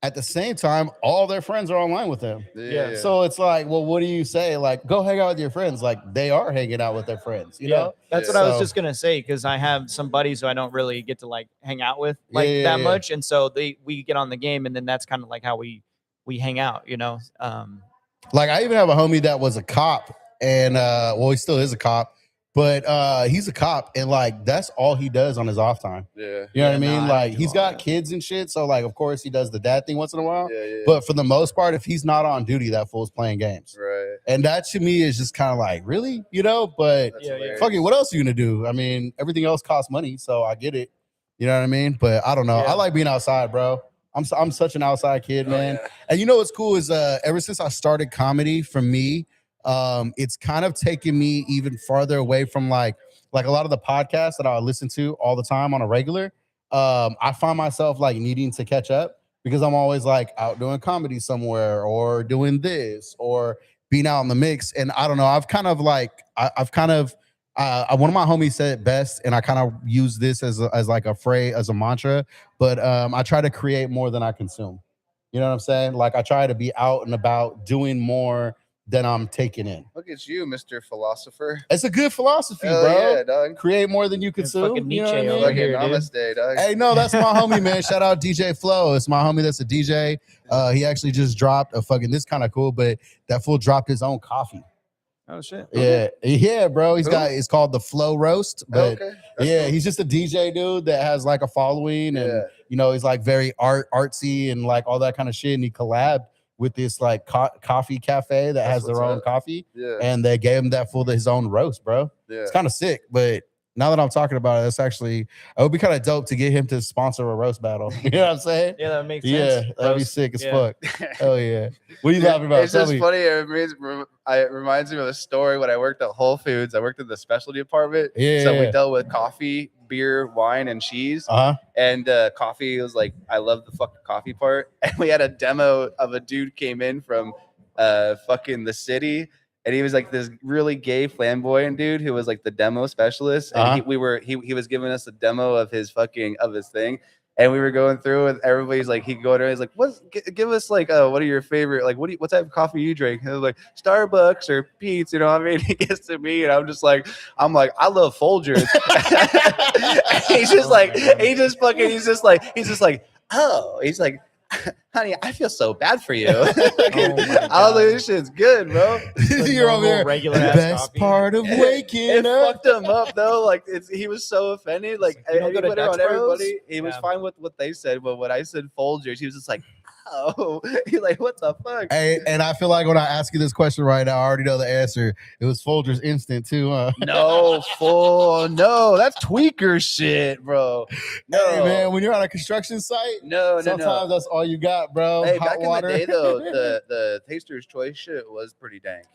at the same time, all their friends are online with them. Yeah. So it's like, well, what do you say? Like, go hang out with your friends. Like, they are hanging out with their friends, you know? That's what I was just gonna say, because I have some buddies who I don't really get to like hang out with like that much, and so we get on the game, and then that's kind of like how we hang out, you know. Like, I even have a homie that was a cop, and well, he still is a cop, but he's a cop, and like that's all he does on his off time. Yeah. You know what I mean? No, Like, he's got kids and shit, so like, of course, he does the dad thing once in a while. Yeah. But for the most part, if he's not on duty, that fool's playing games. Right. And that to me is just kind of like, really, you know? But fuck it, what else are you gonna do? I mean, everything else costs money, so I get it. You know what I mean? But I don't know. I like being outside, bro. I'm such an outside kid, man. And you know what's cool is ever since I started comedy, for me, it's kind of taken me even farther away from like a lot of the podcasts that I listen to all the time on a regular. I find myself like needing to catch up because I'm always like out doing comedy somewhere or doing this or being out in the mix. And I don't know, I've kind of like one of my homies said it best, and I kind of use this as like a phrase, as a mantra, but I try to create more than I consume. You know what I'm saying? Like, I try to be out and about doing more than I'm taking in. Look at you, Mr. Philosopher. It's a good philosophy, Hell bro. yeah, dog. Create more than you consume. Fucking You know Nietzsche what I mean? over here, dude. Namaste, dog. Hey, no, that's my homie, man. Shout out DJ Flow. It's my homie that's a DJ. He actually just dropped a fucking, this kind of cool, but that fool dropped his own coffee. Oh shit. Yeah, bro. It's called the Flow Roast. But Cool. he's just a DJ dude that has like a following, and you know, he's like very artsy and like all that kind of shit. And he collabed with this like coffee cafe that has their own coffee, and they gave him that fool his own roast, bro. It's kind of sick, but now that I'm talking about it, it would be kind of dope to get him to sponsor a roast battle. You know what I'm saying? Yeah, that makes sense. Yeah, that'd be sick as fuck. Hell yeah. What are you laughing about? It's just funny. It reminds me of a story when I worked at Whole Foods. I worked in the specialty department. So we dealt with coffee, beer, wine, and cheese. And coffee was like, I love the fucking coffee part. And we had a demo of a dude came in from fucking the city. And he was like this really gay flamboyant dude who was like the demo specialist. And he was giving us a demo of his thing. And we were going through and everybody's like, he'd go there. He's like, give us like, what are your favorite, like, what type of coffee you drink? And I was like, Starbucks or Pete's, you know what I mean? He gets to me and I'm like, I love Folgers. He's just like, oh, he's like, honey, I feel so bad for you. I was like, this shit's good, bro. You're over there. Regular the best coffee. Part of waking up. Fucked him up though. Like he was so offended. Like You don't go to put it Dutch on Bros? everybody. He was fine with what they said, but when I said Folgers, he was just like, oh, he's like, what the fuck? Hey, and I feel like when I ask you this question right now, I already know the answer. It was Folgers Instant too, huh? No, that's tweaker shit, bro. No, hey, man, when you're on a construction site, sometimes that's all you got, bro. Hey, Hot back water. in the day though, the Taster's Choice shit was pretty dank.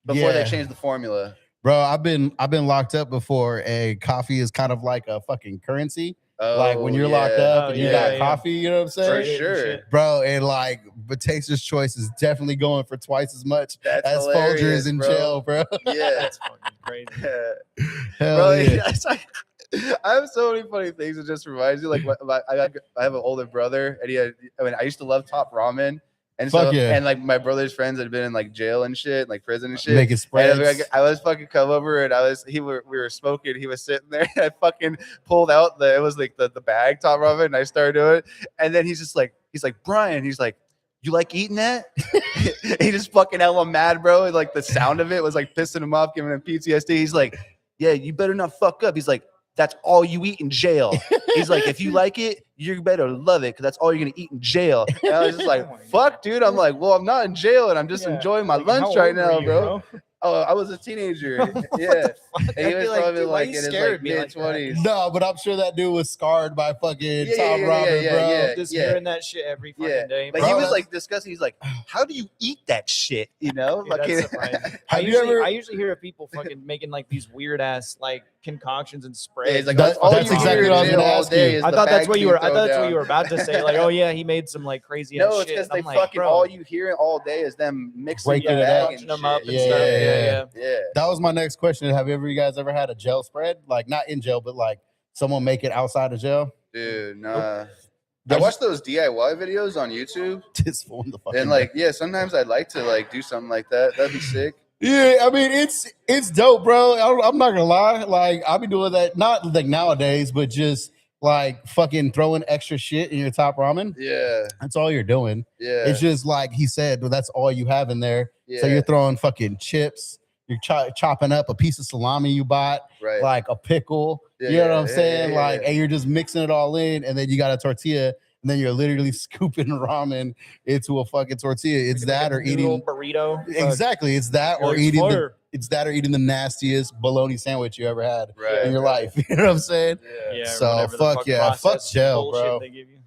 Before they changed the formula. Bro, I've been locked up before. A coffee is kind of like a fucking currency. Oh, like when you're locked up and you got coffee, you know what I'm saying? For sure. Bro, and like, but Taster's Choice is definitely going for twice as much as Folgers in jail, bro. Yeah. That's fucking crazy. Hell bro, yeah. it's like, I have so many funny things. It just reminds you, like, I have an older brother, and I used to love Top Ramen. And and like my brother's friends had been in like jail and shit, like prison and shit. Making spreads. And I was fucking come over and we were smoking. He was sitting there and I fucking pulled out it was like the bag Top Ramen, and I started doing it. And then he's like, Brian, he's like, you like eating that? He just fucking hella mad, bro. And like the sound of it was like pissing him off, giving him PTSD. He's like, yeah, you better not fuck up. He's like, that's all you eat in jail. He's like, if you like it, you better love it because that's all you're gonna eat in jail. And I was just like, fuck, dude. I'm like, well, I'm not in jail and I'm just enjoying my lunch right now, bro. Oh, I was a teenager. Yeah. And he was probably like in his like mid-20s. No, but I'm sure that dude was scarred by fucking Tom Ramen, bro. Yeah, just hearing that shit every fucking day. But he was like discussing, he's like, how do you eat that shit? You know? Dude, I usually hear of people fucking making like these weird ass like concoctions and sprays. Yeah, like, that's exactly what I was gonna ask you. I thought that's what you were about to say. Like, oh yeah, he made some like crazy ass shit. No, it's because they fucking all you hear all day is them mixing it up, them up and stuff. Yeah. That was my next question. Have you guys ever had a jail spread? Like not in jail, but like someone make it outside of jail? Dude, nah. I watch those DIY videos on YouTube. This fool in the fucking And like, yeah, sometimes I'd like to like do something like that. That'd be sick. Yeah, I mean it's dope, bro. I'm not gonna lie. Like I'll be doing that not like nowadays, but just like fucking throwing extra shit in your top ramen. Yeah, That's all you're doing. yeah. It's just like he said, well, that's all you have in there. So Yeah. you're throwing fucking chips. You're chopping up a piece of salami you bought, Right. like a pickle. Yeah, you know what yeah, I'm yeah, saying? yeah, like, yeah. and you're just mixing it all in, and then you got a tortilla. And then you're literally scooping ramen into a fucking tortilla. It's Like that a or noodle eating burrito. exactly. It's that or It's eating fire. it's that or eating the nastiest bologna sandwich you ever had Right, in your right. life. You know what I'm saying? Yeah. Yeah. or So, whatever the fuck yeah, fuck processed jail, bullshit bro. they give you.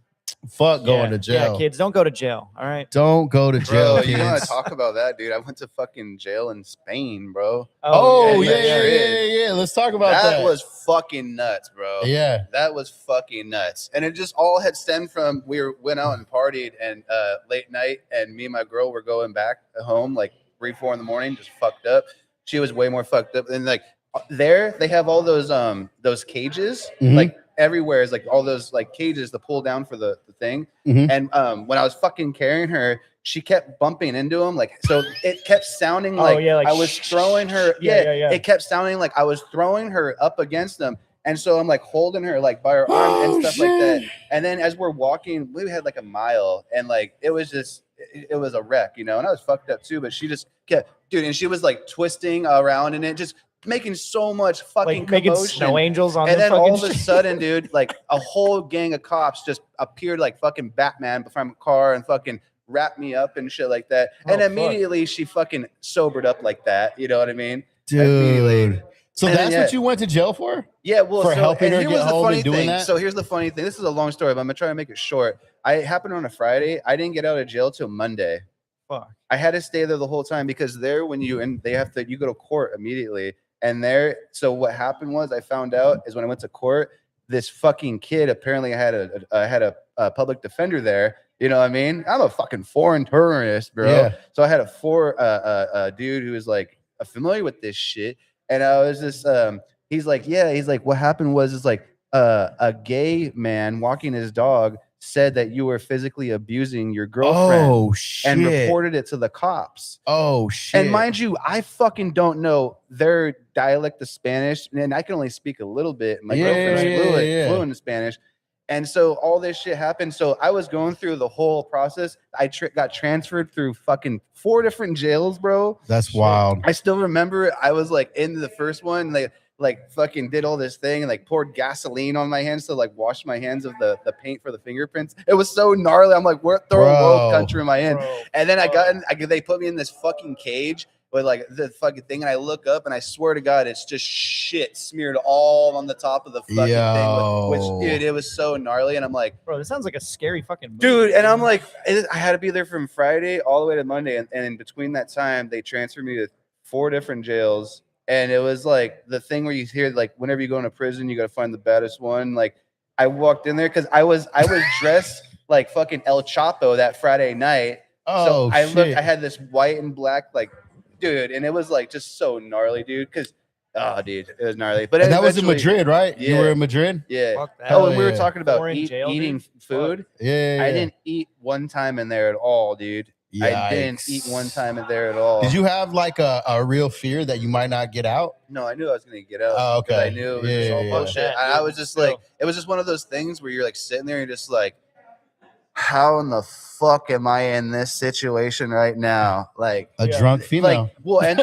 Fuck going to jail. Yeah, kids, don't go to jail. All right. Don't go to jail, Bro, you want to kids. talk about that, dude? I went to fucking jail in Spain, bro. Oh, yeah, yeah. Let's talk about that. That was fucking nuts, bro. Yeah. That was fucking nuts. And it just all had stemmed from went out and partied and late night, and me and my girl were going back home like 3-4 in the morning, just fucked up. She was way more fucked up. And like there they have all those cages, Mhm. like everywhere is like all those like cages to pull down for the thing. Mhm. And when I was fucking carrying her, she kept bumping into him, like so it kept sounding like, like I was throwing her. Yeah. It kept sounding like I was throwing her up against them. And so I'm like holding her like by her arm and stuff like that. And then as we're walking, we had like a mile, and like it was just it was a wreck, you know. And I was fucked up too, but she just kept, dude, and she was like twisting around and it just making so much fucking Like making commotion. snow angels on And the then fucking all of a sudden, dude, like a whole gang of cops just appeared like fucking Batman from a car and fucking wrapped me up and shit like that. And Oh, fuck. immediately she fucking sobered up like that. You know what I mean? Immediately. Dude. So And that's then, what you went to jail for? Yeah, well, For helping and her here get was the home funny and doing thing. that? So here's the funny thing. This is a long story, but I'm gonna try to make it short. It happened on a Friday. I didn't get out of jail till Monday. Fuck. I had to stay there the whole time because there, when you and they have to, you go to court immediately. And there, so what happened was, I found out is when I went to court, this fucking kid apparently had a public defender there. You know what I mean? I'm a fucking foreign tourist, bro. Yeah. So I had a dude who was like familiar with this shit, and I was just he's like, what happened was is like a gay man walking his dog said that you were physically abusing your girlfriend. Oh shit. And reported it to the cops. Oh shit. And mind you, I fucking don't know their dialect of Spanish, and I can only speak a little bit. My girlfriend's fluent in Spanish. And so all this shit happened. So I was going through the whole process. I got transferred through fucking 4 different jails, bro. That's wild. I still remember I was like in the first one, like fucking did all this thing and like poured gasoline on my hands to like wash my hands of the paint for the fingerprints. It was so gnarly. I'm like, what third world country am I in? Bro, And then they put me in this fucking cage with like the fucking thing, and I look up and I swear to God, it's just shit smeared all on the top of the fucking thing. Which dude, it was so gnarly. And I'm like, bro, this sounds like a scary fucking movie. dude, and I'm like, I had to be there from Friday all the way to Monday, and in between that time, they transferred me to 4 different jails. And it was like the thing where you hear like whenever you go into prison, you got to find the baddest one. Like I walked in there because I was dressed like fucking El Chapo that Friday night. Oh, so I shit. looked. I had this white and black like, dude, and it was like just so gnarly, dude. Because dude, it was gnarly. But And that was in eventually- Madrid, right? You Yeah. were in Madrid? Yeah. Fuck that. Oh, and we yeah. were talking about Foreign jail, eating dude? food. Yeah. I didn't eat one time in there at all, dude. I didn't eat one time in there at all. Did you have like a real fear that you might not get out? No, I knew I was gonna get out. Oh, 'cause okay. I knew it was Yeah, just all yeah, bullshit. yeah. And I was just like, it was just one of those things where you're like sitting there and you're just like, how in the fuck am I in this situation right now? Like A Yeah. drunk female. like, well, and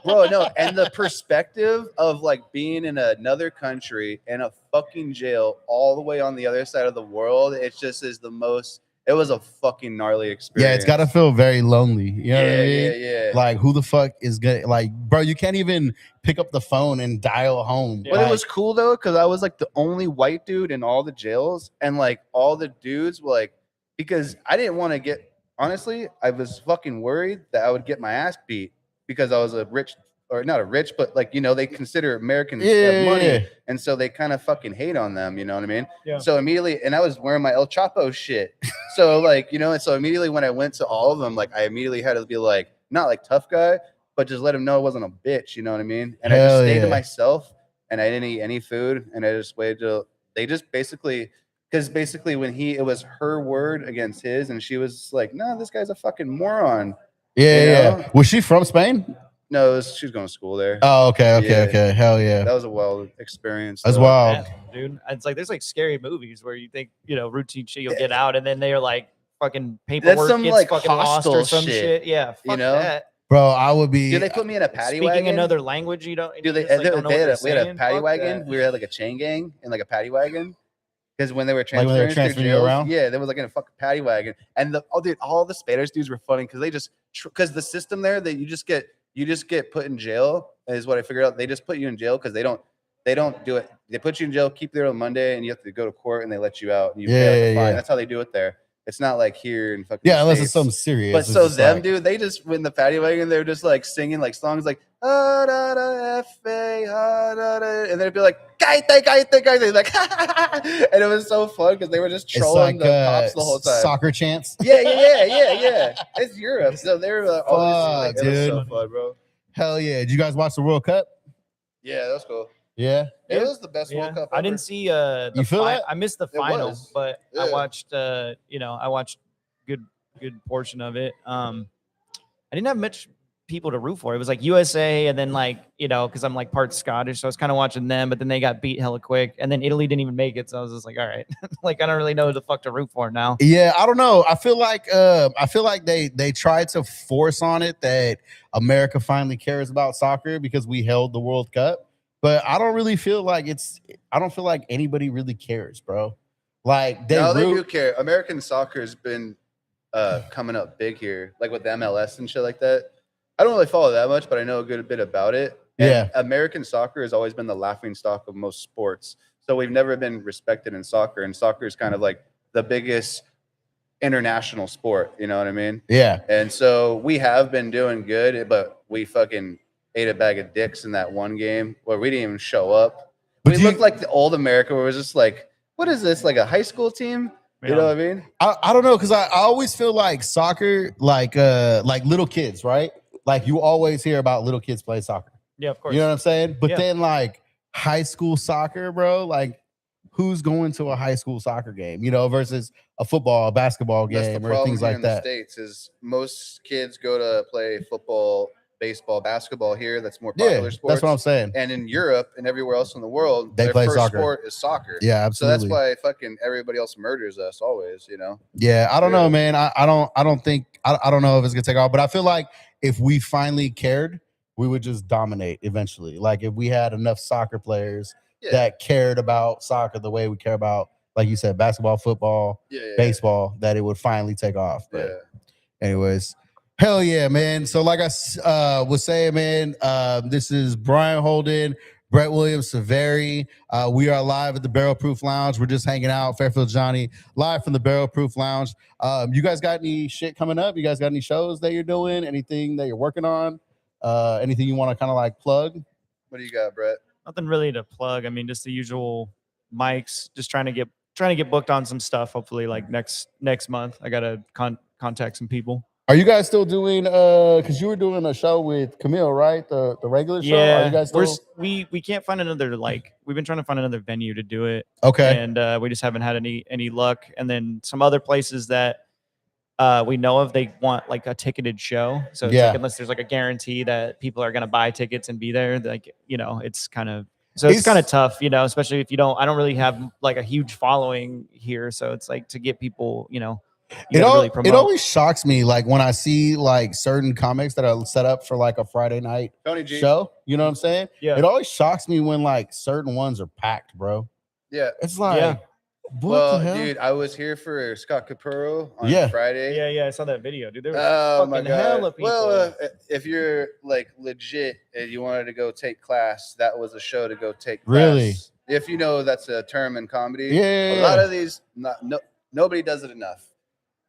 bro, no, and the perspective of like being in another country in a fucking jail all the way on the other side of the world, it just is the most. It was a fucking gnarly experience. Yeah, it's gotta feel very lonely. You know what I mean? yeah. Like, who the fuck is gonna like, bro? You can't even pick up the phone and dial home. Yeah. But Like, it was cool though, because I was like the only white dude in all the jails, and like all the dudes were like, because I didn't want to get, honestly, I was fucking worried that I would get my ass beat because I was a rich, or not a rich, but like, you know, they consider Americans have money, yeah. and so they kind of fucking hate on them, you know what I mean? Yeah. So immediately, and I was wearing my El Chapo shit, so like, you know, and so immediately when I went to all of them, like I immediately had to be like, not like tough guy, but just let him know I wasn't a bitch, you know what I mean? And I just Hell stayed to yeah. myself, and I didn't eat any food, and I just waited till they just basically because basically when it was her word against his, and she was like, "No, this guy's a fucking moron." Yeah, You yeah. know? Was she from Spain? No, she was going to school there. Oh, okay. Yeah. Hell yeah. That was a wild experience. That's though. wild. Yeah, dude. It's like there's like scary movies where you think, you know, routine shit you'll get out, and then they're like fucking paperwork some, gets like, fucking lost or hostile some shit, shit. Yeah, fuck you know? that. Bro, I would be. Dude, they put me in a paddy Speaking wagon. another language you don't. Dude, You they, just, like, don't know we what had they're a saying? paddy Fuck wagon. that. We had like a chain gang in like a paddy wagon. Because when they were Like when they were transferring, transferring you jails, around? yeah, they was like in a fucking paddy wagon, and all the Spanish dudes were funny because they just because the system there that you just get put in jail is what I figured out. They just put you in jail because they don't do it. They put you in jail, keep you there on Monday, and you have to go to court, and they let you out, and you pay like a fine. That's how they do it there. It's not like here in fucking Yeah, unless States. it's something serious. But It's so just them, like, dude, they just in the paddy wagon, they were just like singing like songs like ah, da, da, F-A, ah, da, da, and they'd be like cállate, like and it was so fun because they were just it's trolling like the cops the whole time. soccer chants. Yeah. It's Europe, so they were always Fuck, it was so dude. fun, bro. Hell yeah. Did you guys watch the World Cup? Yeah, that was cool. Yeah. It was the best Yeah. World Cup I ever. didn't see the You feel that? I missed the It final, was. but Yeah. I watched I watched good portion of it. I didn't have much people to root for. It was like USA, and then like, you know, because I'm like part Scottish, so I was kind of watching them, but then they got beat hella quick, and then Italy didn't even make it, so I was just like, all right, like I don't really know who the fuck to root for now. Yeah, I don't know. I feel like they tried to force on it that America finally cares about soccer because we held the World Cup. But I don't really feel like I don't feel like anybody really cares, bro. Like they do care. American soccer has been coming up big here, like with the MLS and shit like that. I don't really follow that much, but I know a good bit about it. And Yeah. American soccer has always been the laughing stock of most sports. So we've never been respected in soccer, and soccer is kind of like the biggest international sport. You know what I mean? Yeah. And so we have been doing good, but we fucking ate a bag of dicks in that one game where we didn't even show up. But We looked like the old America, where it was just like, what is this? Like a high school team? You know what I mean? I don't know, because I always feel like soccer, like little kids, right? Like you always hear about little kids play soccer. Yeah, of course. You know what I'm saying? But Yeah. then like high school soccer, bro, like who's going to a high school soccer game, you know, versus a football, a basketball That's the game, or problem things here like in that. the States is most kids go to play football, baseball, basketball here. That's more popular Yeah, sports. that's what I'm saying. And in Europe and everywhere else in the world, They their play first soccer. sport is soccer. Yeah, So that's absolutely. why fucking everybody else murders us always, you know? Yeah, I don't Yeah. know, man. I don't think I don't know if it's gonna take off, but I feel like if we finally cared, we would just dominate eventually. Like if we had enough soccer players Yeah. that cared about soccer the way we care about, like you said, basketball, football, Yeah. baseball, that it would finally take off. But Yeah. anyways, hell yeah, man. So like I was saying, man, this is Brian Holden, Brett Williams, Silveri. We are live at the Barrel Proof Lounge. We're just hanging out, Fairfield Jonny, live from the Barrel Proof Lounge. You guys got any shit coming up? You guys got any shows that you're doing? Anything that you're working on? Anything you want to kind of like plug? What do you got, Brett? Nothing really to plug. I mean, just the usual mics. Just trying to get booked on some stuff. Hopefully, like next month. I gotta contact some people. Are you guys still doing because you were doing a show with Camille, right? The regular show? Are you guys still we can't find another, like, we've been trying to find another venue to do it. okay? And we just haven't had any luck. And then some other places that we know of, they want like a ticketed show. So it's Yeah. like, unless there's like a guarantee that people are gonna buy tickets and be there, like, you know, it's kind of tough, you know, especially if I don't really have like a huge following here. So it's like to get people, you know, you gotta really promote. It always shocks me, like when I see like certain comics that are set up for like a Friday night Tony G. show. You know what I'm saying? Yeah. It always shocks me when like certain ones are packed, bro. Yeah. It's like, Yeah. what Well, the hell? dude, I was here for Scott Capurro on Yeah. Friday. Yeah, I saw that video, dude. There was Oh my fucking god! hella people. Well, if you're like legit and you wanted to go take class, that was a show to go take. Class. Really? If you know that's a term in comedy. Yeah. A lot of these, nobody does it enough.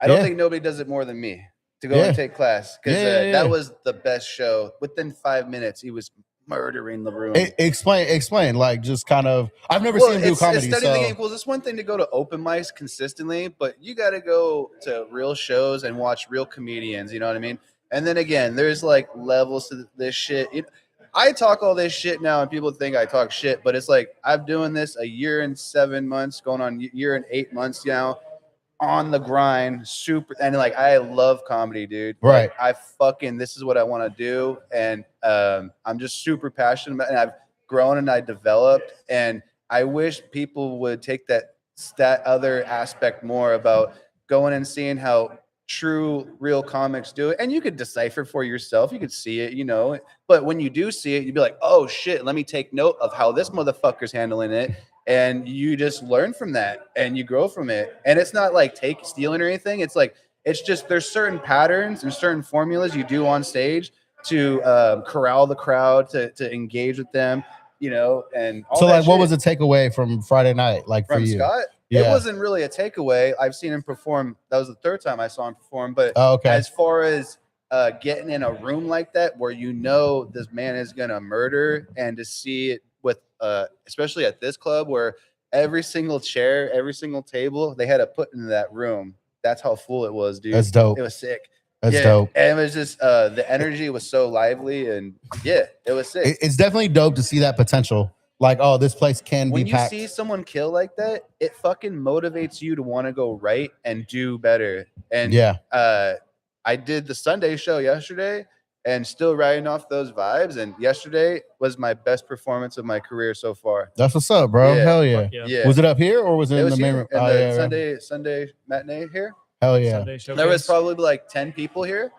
I don't Yeah. think nobody does it more than me to go Yeah. and take class because Yeah. that was the best show. Within 5 minutes, he was murdering the room. Explain, like just kind of. I've never Well, seen him do it's comedy. studying the So game. Well, it's one thing to go to open mics consistently, but you got to go to real shows and watch real comedians. You know what I mean? And then again, there's like levels to this shit. I talk all this shit now, and people think I talk shit, but it's like I'm doing this a year and 7 months, going on year and 8 months now, on the grind, super, and like I love comedy, dude. Right. Like, this is what I want to do, and I'm just super passionate about it, and I've grown and I developed, and I wish people would take that other aspect more about going and seeing how true real comics do it, and you could decipher for yourself, you could see it, you know, but when you do see it, you'd be like, oh shit, let me take note of how this motherfucker's handling it, and you just learn from that and you grow from it. And it's not like stealing or anything, it's like, it's just there's certain patterns and certain formulas you do on stage to corral the crowd, to engage with them, you know. And all so that like what shit. was the takeaway from Friday night, like From for you? Scott? Yeah. It wasn't really a takeaway. I've seen him perform. That was the third time I saw him perform. But okay. As far as getting in a room like that where you know this man is gonna murder, and to see it with especially at this club where every single chair, every single table they had to put into that room. That's how full it was, dude. That's dope. It was sick. That's dope. And it was just the energy was so lively, and yeah, it was sick. It's definitely dope to see that potential. Like, oh, this place can when be you packed. see someone kill like that, it fucking motivates you to want to go right and do better. And yeah, I did the Sunday show yesterday and still riding off those vibes. And yesterday was my best performance of my career so far. That's what's up, bro. Yeah. Hell yeah. Yeah. Was it up here or was it in the main room? In Oh, the yeah, Sunday matinee here. Hell yeah. There was probably like 10 people here,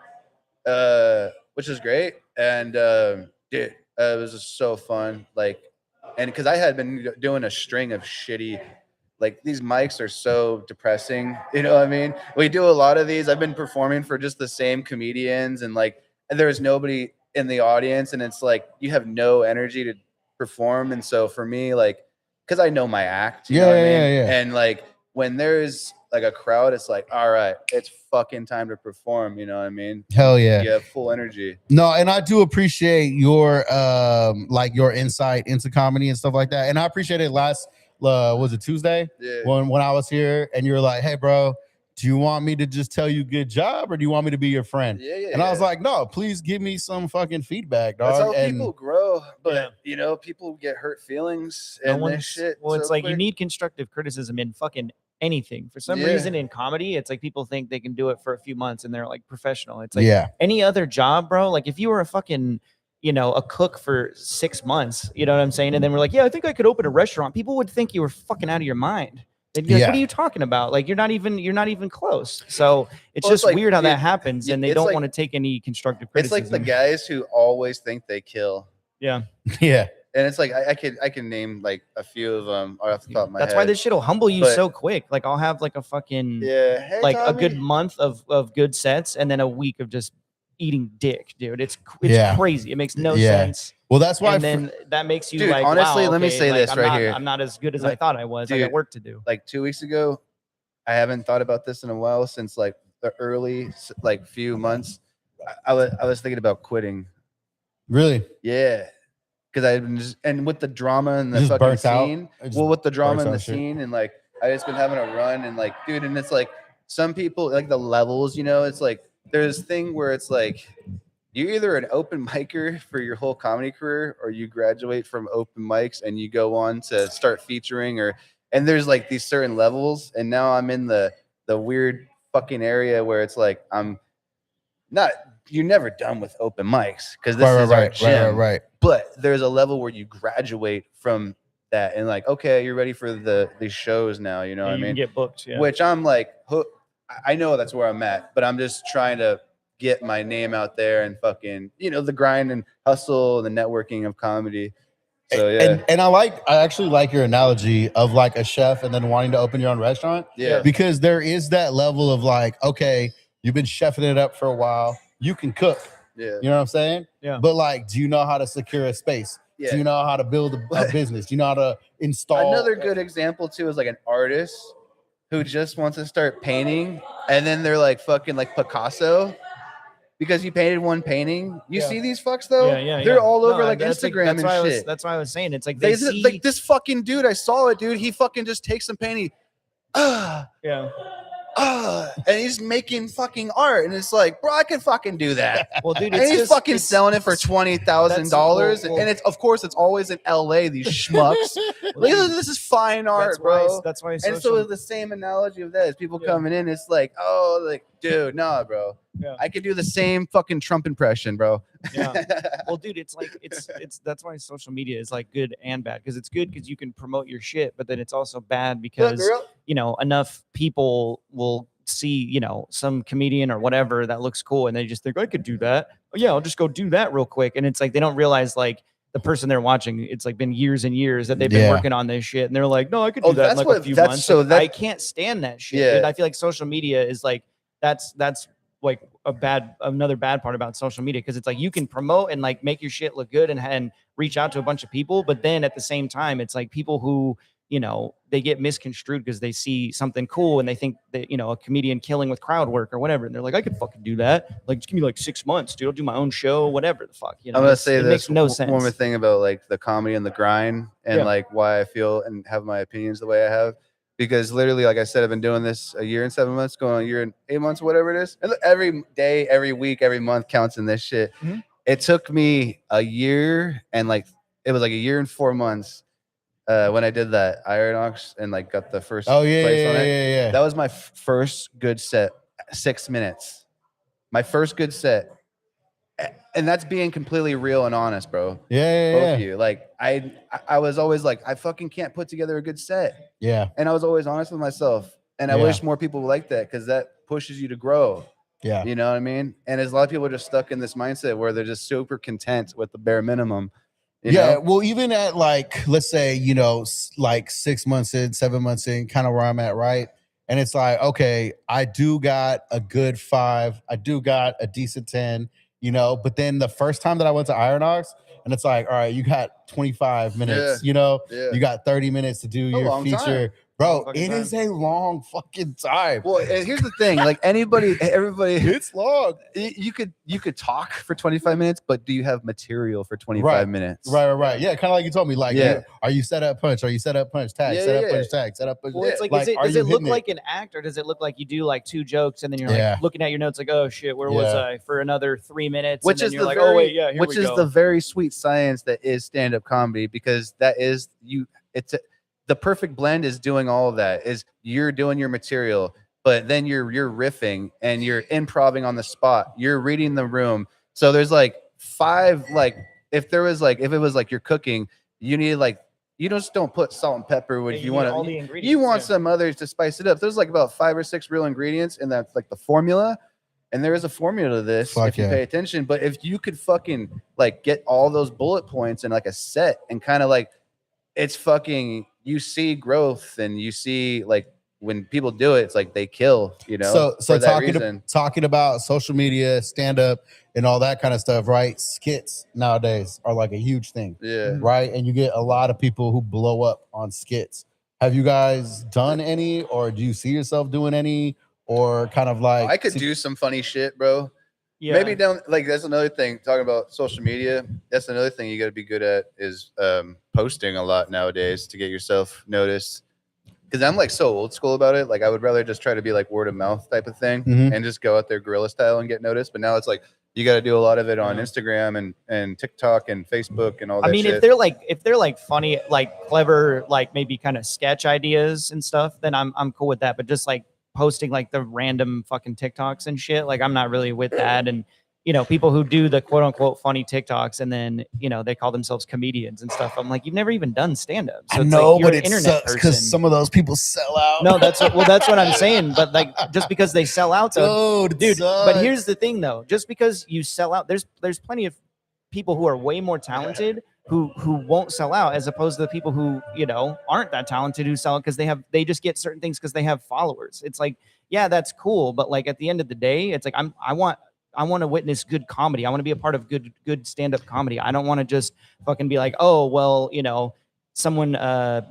which is great. And dude, it was just so fun. Like, and because I had been doing a string of shitty, like these mics are so depressing, you know what I mean? We do a lot of these. I've been performing for just the same comedians, and like there was nobody in the audience, and it's like you have no energy to perform. And so for me, like, because I know my act, you know what I mean? And like when there's like a crowd, it's like, all right, it's fucking time to perform, you know what I mean? Hell yeah. You have full energy. No, and I do appreciate your like your insight into comedy and stuff like that. And I appreciate it last was it Tuesday? Yeah. When I was here and you were like, hey bro, do you want me to just tell you good job or do you want me to be your friend? And I was like, no, please give me some fucking feedback, dog. That's how people grow. But you know, people get hurt feelings and this shit. Well, it's so like quick. you need constructive criticism in fucking anything. For some reason in comedy, it's like people think they can do it for a few months and they're like professional. It's like any other job, bro. Like if you were a fucking, you know, a cook for 6 months, you know what I'm saying? And then we're like, yeah, I think I could open a restaurant. People would think you were fucking out of your mind. They'd be like, what are you talking about? Like you're not even close. So it's just like, weird how that happens, and they don't like, want to take any constructive criticism. It's like the guys who always think they kill. Yeah. And it's like I can name like a few of them off the top of my head. That's why this shit'll humble you so quick. Like I'll have like a fucking hey, like Tommy. a good month of good sets, and then a week of just eating dick, dude. It's crazy. It makes no sense. Well, that's why. And then that makes you dude, like, honestly, wow, let me say like, this here. I'm not as good as I thought I was. Dude, I got work to do. Like 2 weeks ago, I haven't thought about this in a while since like the early like few months. I was thinking about quitting. Really? Yeah. Because I've been and with the drama and the just fucking scene, with the drama and the shit. scene, and like I just been having a run, and like, dude, and it's like some people like the levels, you know, it's like there's this thing where it's like you're either an open micer for your whole comedy career, or you graduate from open mics and you go on to start featuring, and there's like these certain levels, and now I'm in the weird fucking area where it's like I'm not. You're never done with open mics because this is our gym. Right. But there's a level where you graduate from that and like, okay, you're ready for these shows now. You know what I mean? You can get booked. Yeah. Which I'm like, I know that's where I'm at, but I'm just trying to get my name out there and fucking, you know, the grind and hustle, the networking of comedy. So yeah. And I actually like your analogy of like a chef and then wanting to open your own restaurant. Yeah. Because there is that level of like, okay, you've been chefing it up for a while. You can cook. Yeah. You know what I'm saying? Yeah. But like, do you know how to secure a space? Yeah. Do you know how to build a business? Do you know how to install? Another good example too is like an artist who just wants to start painting, and then they're like fucking like Picasso because you painted one painting. You see these fucks though? Yeah. They're all over like Instagram and shit. That's why I was saying it's like they see, like this fucking dude. I saw it, dude. He fucking just takes some painting. Yeah. and he's making fucking art, and it's like, bro, I could fucking do that. Well, dude, And it's he's just, fucking it's, selling it for $20,000, well, and it's of course it's always in LA. These schmucks, like, this is fine art, bro. That's why. And so it's the same analogy of that. As people coming in, it's like, oh, like, dude, nah, bro. Yeah. I could do the same fucking Trump impression, bro. Yeah. Well, dude, it's like it's that's why social media is like good and bad, because it's good because you can promote your shit, but then it's also bad because enough people will see some comedian or whatever that looks cool and they just think I could do that. Oh yeah, I'll just go do that real quick, and it's like they don't realize like the person they're watching, it's like been years and years that they've been working on this shit, and they're like, no, I could do that in like a few months. So I can't stand that shit. Dude. I feel like social media is like that's like another bad part about social media, because it's like you can promote and like make your shit look good and reach out to a bunch of people, but then at the same time it's like people who they get misconstrued because they see something cool and they think that a comedian killing with crowd work or whatever, and they're like, I could fucking do that, like just give me like 6 months, dude, I'll do my own show, whatever the fuck. I'm gonna say it this makes no sense. One more thing about like the comedy and the grind and like why I feel and have my opinions the way I have. Because literally, like I said, I've been doing this a year and 7 months, going on a year and 8 months, whatever it is. And every day, every week, every month counts in this shit. Mm-hmm. It took me a year and it was like a year and 4 months when I did that Iron Ox and like got the first place on it. Yeah. That was my first good set, 6 minutes. My first good set. And that's being completely real and honest, bro. Both of you. Like I was always like, I fucking can't put together a good set. Yeah. And I was always honest with myself. And I wish more people would like that, because that pushes you to grow. Yeah. You know what I mean? And there's a lot of people just stuck in this mindset where they're just super content with the bare minimum. You know? Well, even at like, let's say, like 6 months in, 7 months in, kind of where I'm at, right? And it's like, okay, I do got a good 5. I do got a decent 10. But then the first time that I went to Iron Ox, and it's like, all right, you got 25 minutes, you got 30 minutes to do your feature. Time. Bro, it is a long fucking time. Well, and here's the thing, like everybody, it's long. You could talk for 25 minutes, but do you have material for 25 minutes? Right. Yeah, kind of like you told me, like, are you set up punch? Are you set up punch tag? Set up punch tag. Set up punch. Well, it's like does it look like an act, or does it look like you do like 2 jokes and then you're like looking at your notes like, oh shit, where was I for another 3 minutes? Which and is like, oh wait, which is the very sweet science that is stand-up comedy, because that is the perfect blend is doing all of that. Is you're doing your material, but then you're riffing and you're improvising on the spot. You're reading the room. So there's like 5, like if it was like you're cooking, you need like, you just don't put salt and pepper when you want to. You want some others to spice it up. There's like about 5 or 6 real ingredients, and that's like the formula. And there is a formula to this if you pay attention. But if you could fucking like get all those bullet points in like a set and kind of like, it's fucking, you see growth, and you see like when people do it, it's like they kill, So talking about social media, stand up, and all that kind of stuff, right? Skits nowadays are like a huge thing. Yeah. Right. And you get a lot of people who blow up on skits. Have you guys done any, or do you see yourself doing any, or kind of like I could do some funny shit, bro. Yeah. Maybe that's another thing, talking about social media. That's another thing you got to be good at is posting a lot nowadays to get yourself noticed. Because I'm like so old school about it. Like I would rather just try to be like word of mouth type of thing and just go out there guerrilla style and get noticed. But now it's like you got to do a lot of it on Instagram and TikTok and Facebook and all that. I mean, shit. if they're like funny, like clever, like maybe kind of sketch ideas and stuff, then I'm cool with that. But just like posting like the random fucking TikToks and shit, like I'm not really with that. And people who do the quote unquote funny TikToks and then they call themselves comedians and stuff, I'm like, you've never even done stand-up. So I know, like, but it sucks because some of those people sell out. No, that's what I'm saying. But like, just because they sell out, though, dude. But here's the thing, though. Just because you sell out, there's plenty of people who are way more talented who won't sell out, as opposed to the people who aren't that talented who sell it because they just get certain things because they have followers. It's like, yeah, that's cool, but like at the end of the day, it's like I want to witness good comedy. I want to be a part of good stand-up comedy. I don't want to just fucking be like, oh well, someone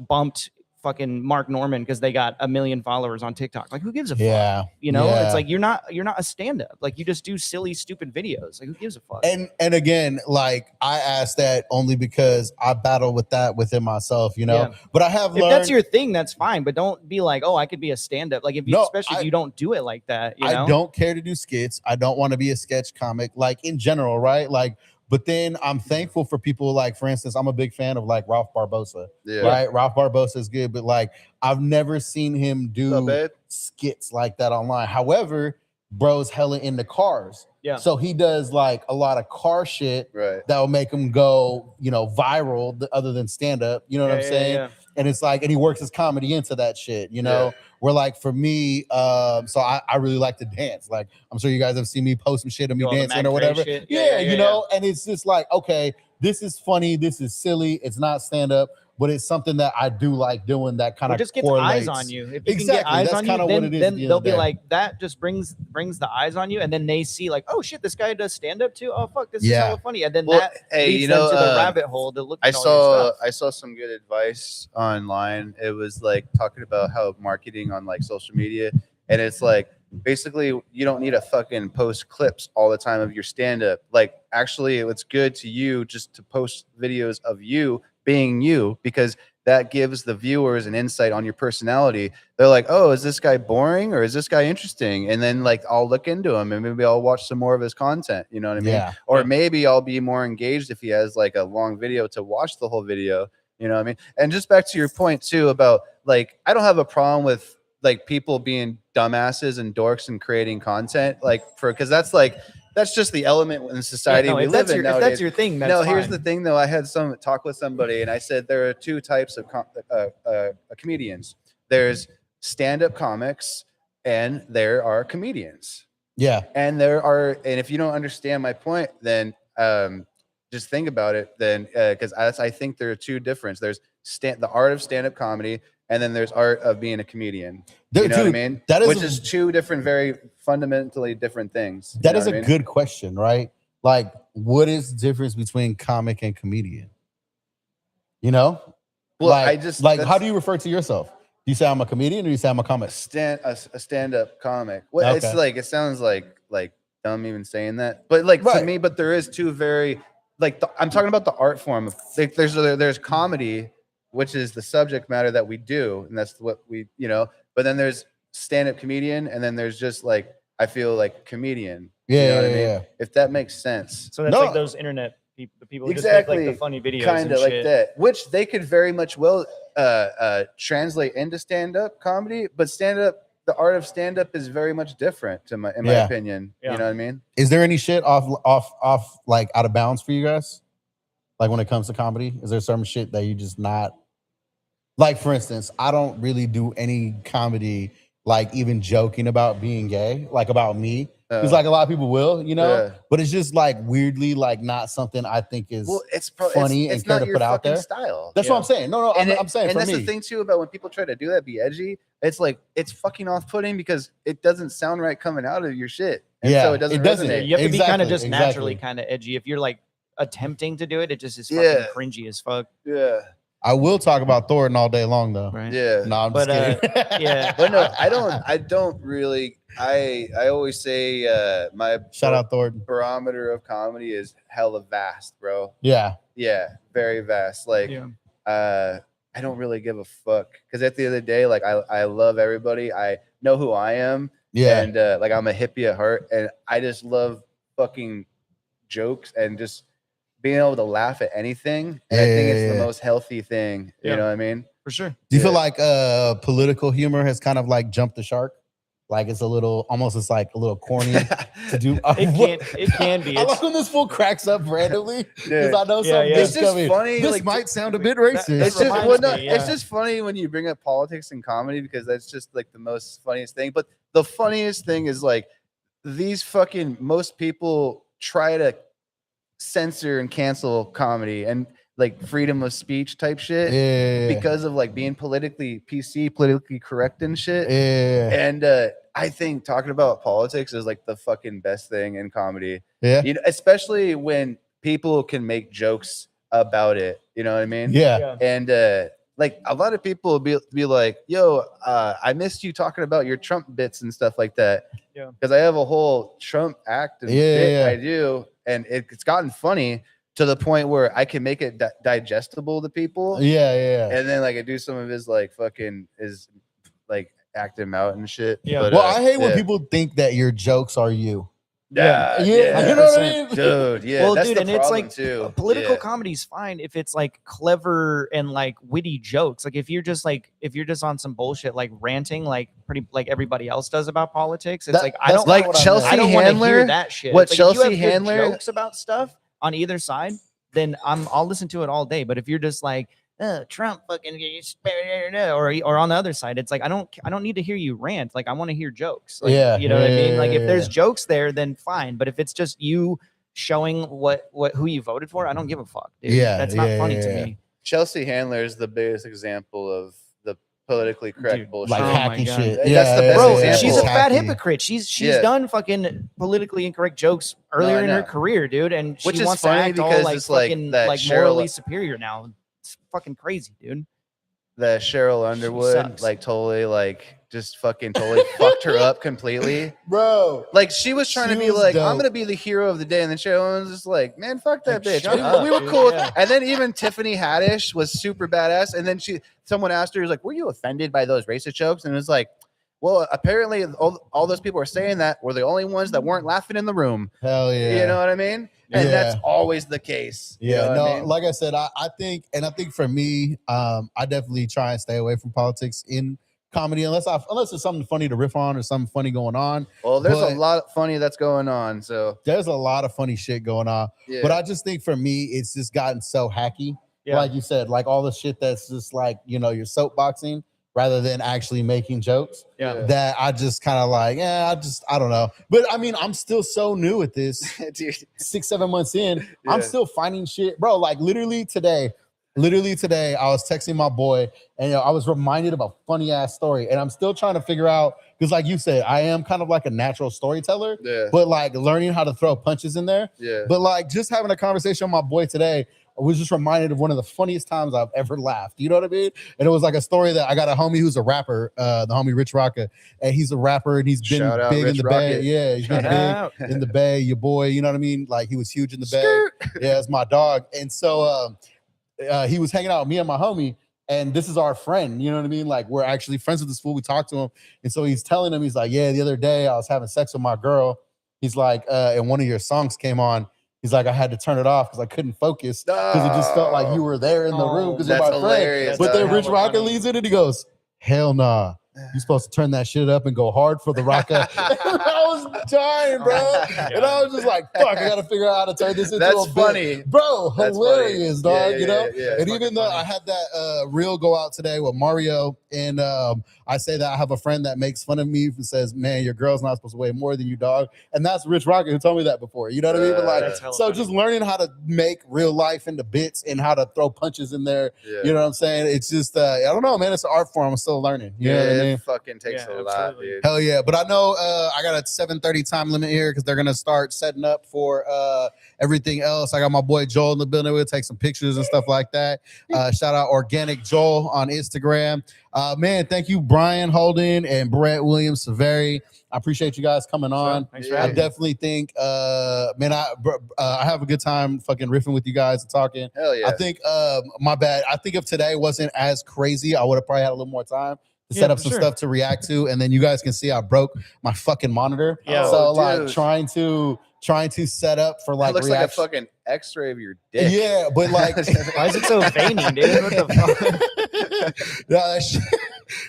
bumped fucking Mark Norman because they got 1 million followers on TikTok. Like, who gives a Yeah. fuck? You know, Yeah. it's like you're not a stand-up. Like, you just do silly, stupid videos. Like, who gives a fuck? And again, like I asked that only because I battle with that within myself, you know. Yeah. But I have If learned that's your thing, that's fine. But don't be like, oh, I could be a stand-up. Like, if you, No, especially if you don't do it like that, you know? I don't care to do skits. I don't want to be a sketch comic, like in general, right? Like, but then I'm thankful for people like, for instance, I'm a big fan of like Ralph Barbosa, right? Ralph Barbosa is good, but like I've never seen him do skits like that online. However, bro's hella into cars. Yeah. So he does like a lot of car shit that will make him go, you know, viral other than stand up. You know what I'm saying? Yeah. And it's like, and he works his comedy into that shit, you know, where like for me, so I really like to dance. Like, I'm sure you guys have seen me post some shit of me dancing or whatever. You know, and it's just like, okay, this is funny. This is silly. It's not stand up, but it's something that I do like doing that kind of just gets eyes on you. If you can get eyes on you, then they'll be like, that just brings the eyes on you. And then they see like, oh shit, this guy does stand up too. Oh fuck, this is so funny. And then that leads them to the rabbit hole to look at all your stuff. I saw some good advice online. It was like talking about how marketing on like social media, and it's like basically you don't need to fucking post clips all the time of your stand-up. Like actually it's good to you just to post videos of you being you, because that gives the viewers an insight on your personality. They're like, oh, is this guy boring or is this guy interesting? And then like I'll look into him and maybe I'll watch some more of his content. You know what I mean? Or maybe I'll be more engaged if he has like a long video to watch the whole video. You know what I mean? And just back to your point too about like, I don't have a problem with like people being dumbasses and dorks and creating content, like because that's just the element in society we live in nowadays. If that's your thing, that's fine. Here's the thing though. I had some talk with somebody and I said there are two types of comedians. There's stand-up comics and there are comedians. Yeah. And if you don't understand my point, then just think about it then, because I think there are two differences. There's the art of stand-up comedy, and then there's art of being a comedian. You know what I mean? Which is two different, very fundamentally different things. That is a good question, right? Like, what is the difference between comic and comedian? You know? Well, like how do you refer to yourself? Do you say I'm a comedian or do you say I'm a comic? A stand-up comic. Well, it's like it sounds like dumb even saying that, but like to me, but there is two very I'm talking about the art form. Like, there's comedy, which is the subject matter that we do, and that's what we, you know. But then there's stand-up comedian, and then there's just like I feel like comedian. You know what I mean? If that makes sense. So that's like those internet people, the people who just make like the funny videos, kind of like that, which they could very much well translate into stand-up comedy, but the art of stand-up is very much different in my opinion. You know what I mean? Is there any shit off like out of bounds for you guys? Like when it comes to comedy, is there some shit that you just not like? For instance, I don't really do any comedy, like even joking about being gay, like about me. Because like a lot of people will, you know, but it's just like weirdly like not something I think is funny and care to put out there. Style. That's what I'm saying. No, I'm saying and for that's me. The thing too about when people try to do that, be edgy. It's like it's fucking off-putting because it doesn't sound right coming out of your shit. And so it doesn't resonate. You have to be kind of just naturally kind of edgy. If you're like attempting to do it, it just is fucking cringy as fuck. Yeah. I will talk about Thornton all day long though. Right. Yeah. No, I'm just kidding. But no, I don't really. I always say my shout out Thornton. Barometer of comedy is hella vast, bro. Yeah. Yeah, very vast. Like I don't really give a fuck because at the end of the day, like I love everybody. I know who I am. Yeah. And like I'm a hippie at heart, and I just love fucking jokes and just being able to laugh at anything. And I think it's the most healthy thing. You know what I mean? For sure. Do you feel like political humor has kind of like jumped the shark? Like it's a little, almost it's like a little corny to do. It can be. I love when this fool cracks up randomly because I know something. It's just funny. This like, might sound a bit racist. It's just funny when you bring up politics and comedy because that's just like the most funniest thing. But the funniest thing is like these fucking most people try to censor and cancel comedy and like freedom of speech type shit because of like being politically PC, politically correct and shit. And I think talking about politics is like the fucking best thing in comedy. You know, especially when people can make jokes about it. You know what I mean? Yeah. And like a lot of people will be like, yo, I missed you talking about your Trump bits and stuff like that. Yeah. Because I have a whole Trump act and bit I do, and it's gotten funny to the point where I can make it digestible to people. Yeah. And then like I do some of his like fucking is like act him out and shit. Yeah. But, Well, I hate when people think that your jokes are you. Yeah. You know what I mean? Dude, yeah. Well, that's dude, the and it's problem, like too. political comedy's fine if it's like clever and like witty jokes. Like if you're just on some bullshit like ranting like pretty like everybody else does about politics. It's like I don't like Chelsea I don't want to hear Handler. that shit. What It's like, if you Chelsea have good Handler jokes about stuff on either side, then I'll listen to it all day. But if you're just like Trump fucking or on the other side, it's like I don't need to hear you rant. Like I want to hear jokes. Like, you know what I mean? Like if there's jokes there, then fine. But if it's just you showing who you voted for, I don't give a fuck. Dude. That's not funny to me. Chelsea Handler is the biggest example of the politically correct bullshit. Like Oh hacky my shit. God. That's the best Bro, example. she's a fat Hacky. hypocrite. She's done fucking politically incorrect jokes earlier in her career, dude, and she Which is wants funny to act all because like it's like fucking that like Cheryl- morally superior now. It's fucking crazy, dude. The Cheryl Underwood, sucks. like totally, like just fucking totally fucked her up completely, Bro. Like she was trying She to be was like, dope. I'm gonna be the hero of the day, and then Cheryl was just like, man, fuck that Like, bitch. shut up, We were dude, cool. yeah. And then even Tiffany Haddish was super badass. And then someone asked her, like, were you offended by those racist jokes? And it was like, well, apparently all those people are saying that were the only ones that weren't laughing in the room. Hell yeah. You know what I mean? And that's always the case. You Yeah, know what I mean? like I said, I think for me, I definitely try and stay away from politics in comedy unless there's something funny to riff on or something funny going on. Well, there's but a lot of funny that's going on. So there's a lot of funny shit going on. yeah. But I just think for me, it's just gotten so hacky. Yeah. Like you said, like all the shit that's just like, you're soapboxing rather than actually making jokes. Yeah. That I just kind of like, I don't know. But I mean, I'm still so new at this. Dude. 6-7 months in, Yeah. I'm still finding shit, bro. Like literally today, I was texting my boy, and I was reminded of a funny ass story, and I'm still trying to figure out because, like you said, I am kind of like a natural storyteller, Yeah. but like learning how to throw punches in there. Yeah. But like just having a conversation with my boy today, I was just reminded of one of the funniest times I've ever laughed. You know what I mean? And it was like a story that I got a homie who's a rapper, the homie Rich Rocka, and he's a rapper and he's been Shout out big Rich in the Rocket. Bay. Yeah, he's been Shout big out. in the Bay. Your boy, you know what I mean? Like he was huge in the Bay. Yeah, it's my dog. And so he was hanging out with me and my homie, and this is our friend. You know what I mean? Like we're actually friends with this fool. We talked to him, and so he's telling him, he's like, yeah, the other day I was having sex with my girl. He's like, and one of your songs came on. He's like, I had to turn it off because I couldn't focus because it just felt like you were there in the room because you're That's my hilarious. friend. But then That's Rich hella Rocket funny. leads in and he goes, hell nah. You're supposed to turn that shit up and go hard for the Rocka. I was dying, bro. And I was just like, fuck, I gotta figure out how to turn this into That's a bit. funny. Bro, That's hilarious, funny. dog. Yeah, you know? yeah. And even though I had that reel go out today with Mario, and I say that I have a friend that makes fun of me who says, man, your girl's not supposed to weigh more than you, dog. And that's Rich Rocket who told me that before. You know what I mean? But like, That's hella so funny. just learning how to make real life into bits and how to throw punches in there. Yeah. You know what I'm saying? It's just, I don't know, man. It's an art form. I'm still learning. You know what I mean? It fucking takes Yeah, a lot, absolutely. dude. Hell yeah. But I know I got a 7:30 time limit here because they're gonna start setting up for everything else. I got my boy Joel in the building. We'll take some pictures and stuff like that. Shout out Organic Joel on Instagram. Man, thank you, Brian Holden and Brett Williams Silveri. I appreciate you guys coming on. Thanks for I having me. definitely think, man, I have a good time fucking riffing with you guys and talking. Hell yeah. I think, my bad. I think if today wasn't as crazy, I would have probably had a little more time to Yeah, set up for some sure. stuff to react to, and then you guys can see I broke my fucking monitor. Yeah. So Oh, like dude. trying to set up for It like looks like a reaction. fucking X-ray of your dick. Yeah, but like Why is it so veiny, dude? What the fuck? Yeah,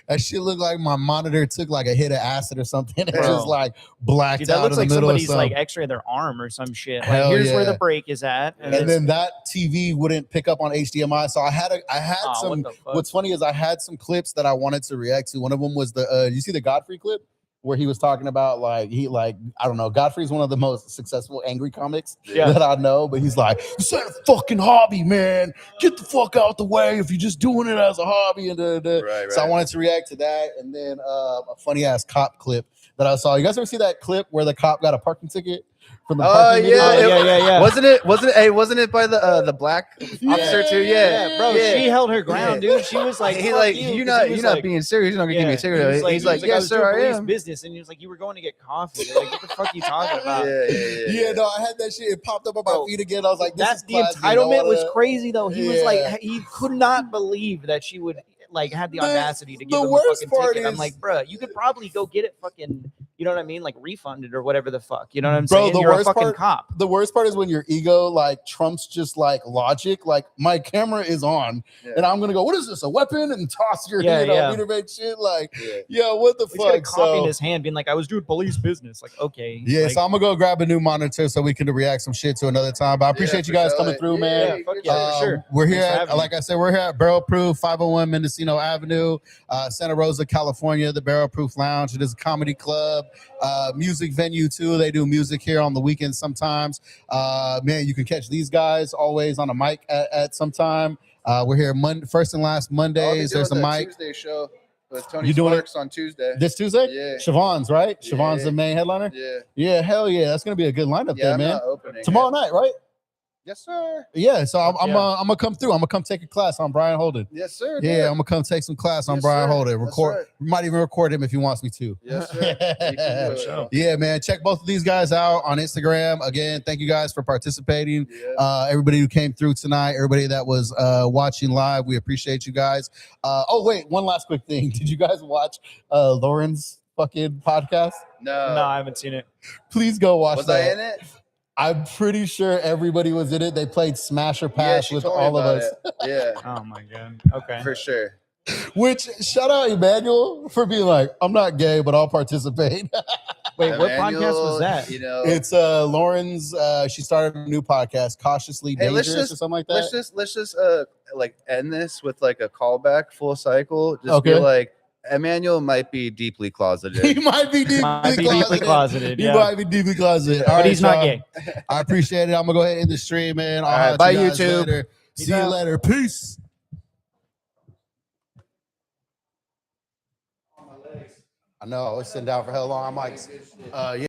that shit looked like my monitor took like a hit of acid or something. It Bro. just like blacked Dude, that out looks in the like middle of somebody's like something. X-ray their arm or some shit. Like Hell here's where yeah. the break is at, And it's- then that TV wouldn't pick up on HDMI. So I had Aw, some. what the fuck? What's funny is I had some clips that I wanted to react to. One of them was the you see the Godfrey clip where he was talking about like I don't know, Godfrey's one of the most successful angry comics Yeah. that I know, but he's like, this ain't a fucking hobby, man. Get the fuck out the way if you're just doing it as a hobby. And Right, So I right. wanted to react to that, and then a funny ass cop clip that I saw. You guys ever see that clip where the cop got a parking ticket from the Oh parking meter? yeah, yeah. Wasn't it? Hey, wasn't it by the black officer too? Yeah, bro. yeah. She held her ground, dude. She was like, He's "Fuck like, you," you're 'cause he not was you're like, not being serious. You're not gonna give me a cigarette. He's like, I yes, was sir, doing I police am. business, and he was like, you were going to get coffee. Like, what the fuck are you talking about? Yeah, no, I had that shit. It popped up on my Bro, feed again. I was like, this is The classy. I entitlement was wanna- crazy though. He was Yeah. like, he could not believe that she would like had the audacity to give the him a worst fucking part ticket. I'm is- like, bruh, you could probably go get it fucking, you know what I mean, like refunded or whatever the fuck. You know what I'm Bro, saying? the You're a worst fucking part- cop. The worst part is when your ego like trumps just like logic. Like my camera is on, and I'm gonna go, "What is this? A weapon?" And toss your meter bait shit. Like, yeah, what the He's got a fuck? coffee in So his hand, being like, "I was doing police business." Like, okay, yeah, like, so I'm gonna go grab a new monitor so we can react some shit to another time. But I appreciate you guys coming through, man. yeah, fuck yeah, for sure. We're here Thanks for at, having me. like I said, we're here at Barrel Proof 501 Mendocino Avenue, Santa Rosa, California, the Barrel Proof Lounge. It is a comedy club, music venue too. They do music here on the weekends sometimes. Man, you can catch these guys always on a mic at some time. We're here first and last Mondays. There's a mic. Tuesday show with Tony You doing it? Sparks on Tuesday. This Tuesday? Yeah. Siobhan's, right? Yeah. Siobhan's the main headliner? Yeah. Yeah, hell yeah. That's going to be a good lineup Yeah, there, I'm man. not opening Tomorrow it. night, right? Yes, sir. Yeah, so I'm Yeah. gonna come through. I'm gonna come take a class on Brian Holden. Yes, sir. Yeah, I'm gonna come take some class on Yes, Brian sir. Holden. That's Record, right. might even record him if he wants me to. Yes, sir. You can do it. Yeah, man. Check both of these guys out on Instagram. Again, thank you guys for participating. Yeah. Everybody who came through tonight, everybody that was watching live, we appreciate you guys. Oh wait, one last quick thing. Did you guys watch Lauren's fucking podcast? no, No. I haven't seen it. Please go watch Was that. I in it? I'm pretty sure everybody was in it. They played Smash or Yeah, Pass she with told me all of about us. it. Yeah, Oh my god. Okay. for sure. Which shout out Emmanuel for being like, I'm not gay, but I'll participate. Wait, what podcast Emmanuel, was that? You know, It's Lauren's. She started a new podcast, Cautiously Hey, let's Dangerous, just- or something like that. let's just like end this with like a callback, full cycle. Just be Okay. like, Emmanuel might be deeply He closeted. might be deeply Might be closeted. deeply closeted. He Yeah. might be deeply closeted. But All But right, he's not y'all. gay. I appreciate it. I'm gonna go ahead and end the stream, man. I'll All right, holler at bye, you guys YouTube. later. Peace See you out. later. Peace. I know. It's sitting down for how long? I'm like, yeah.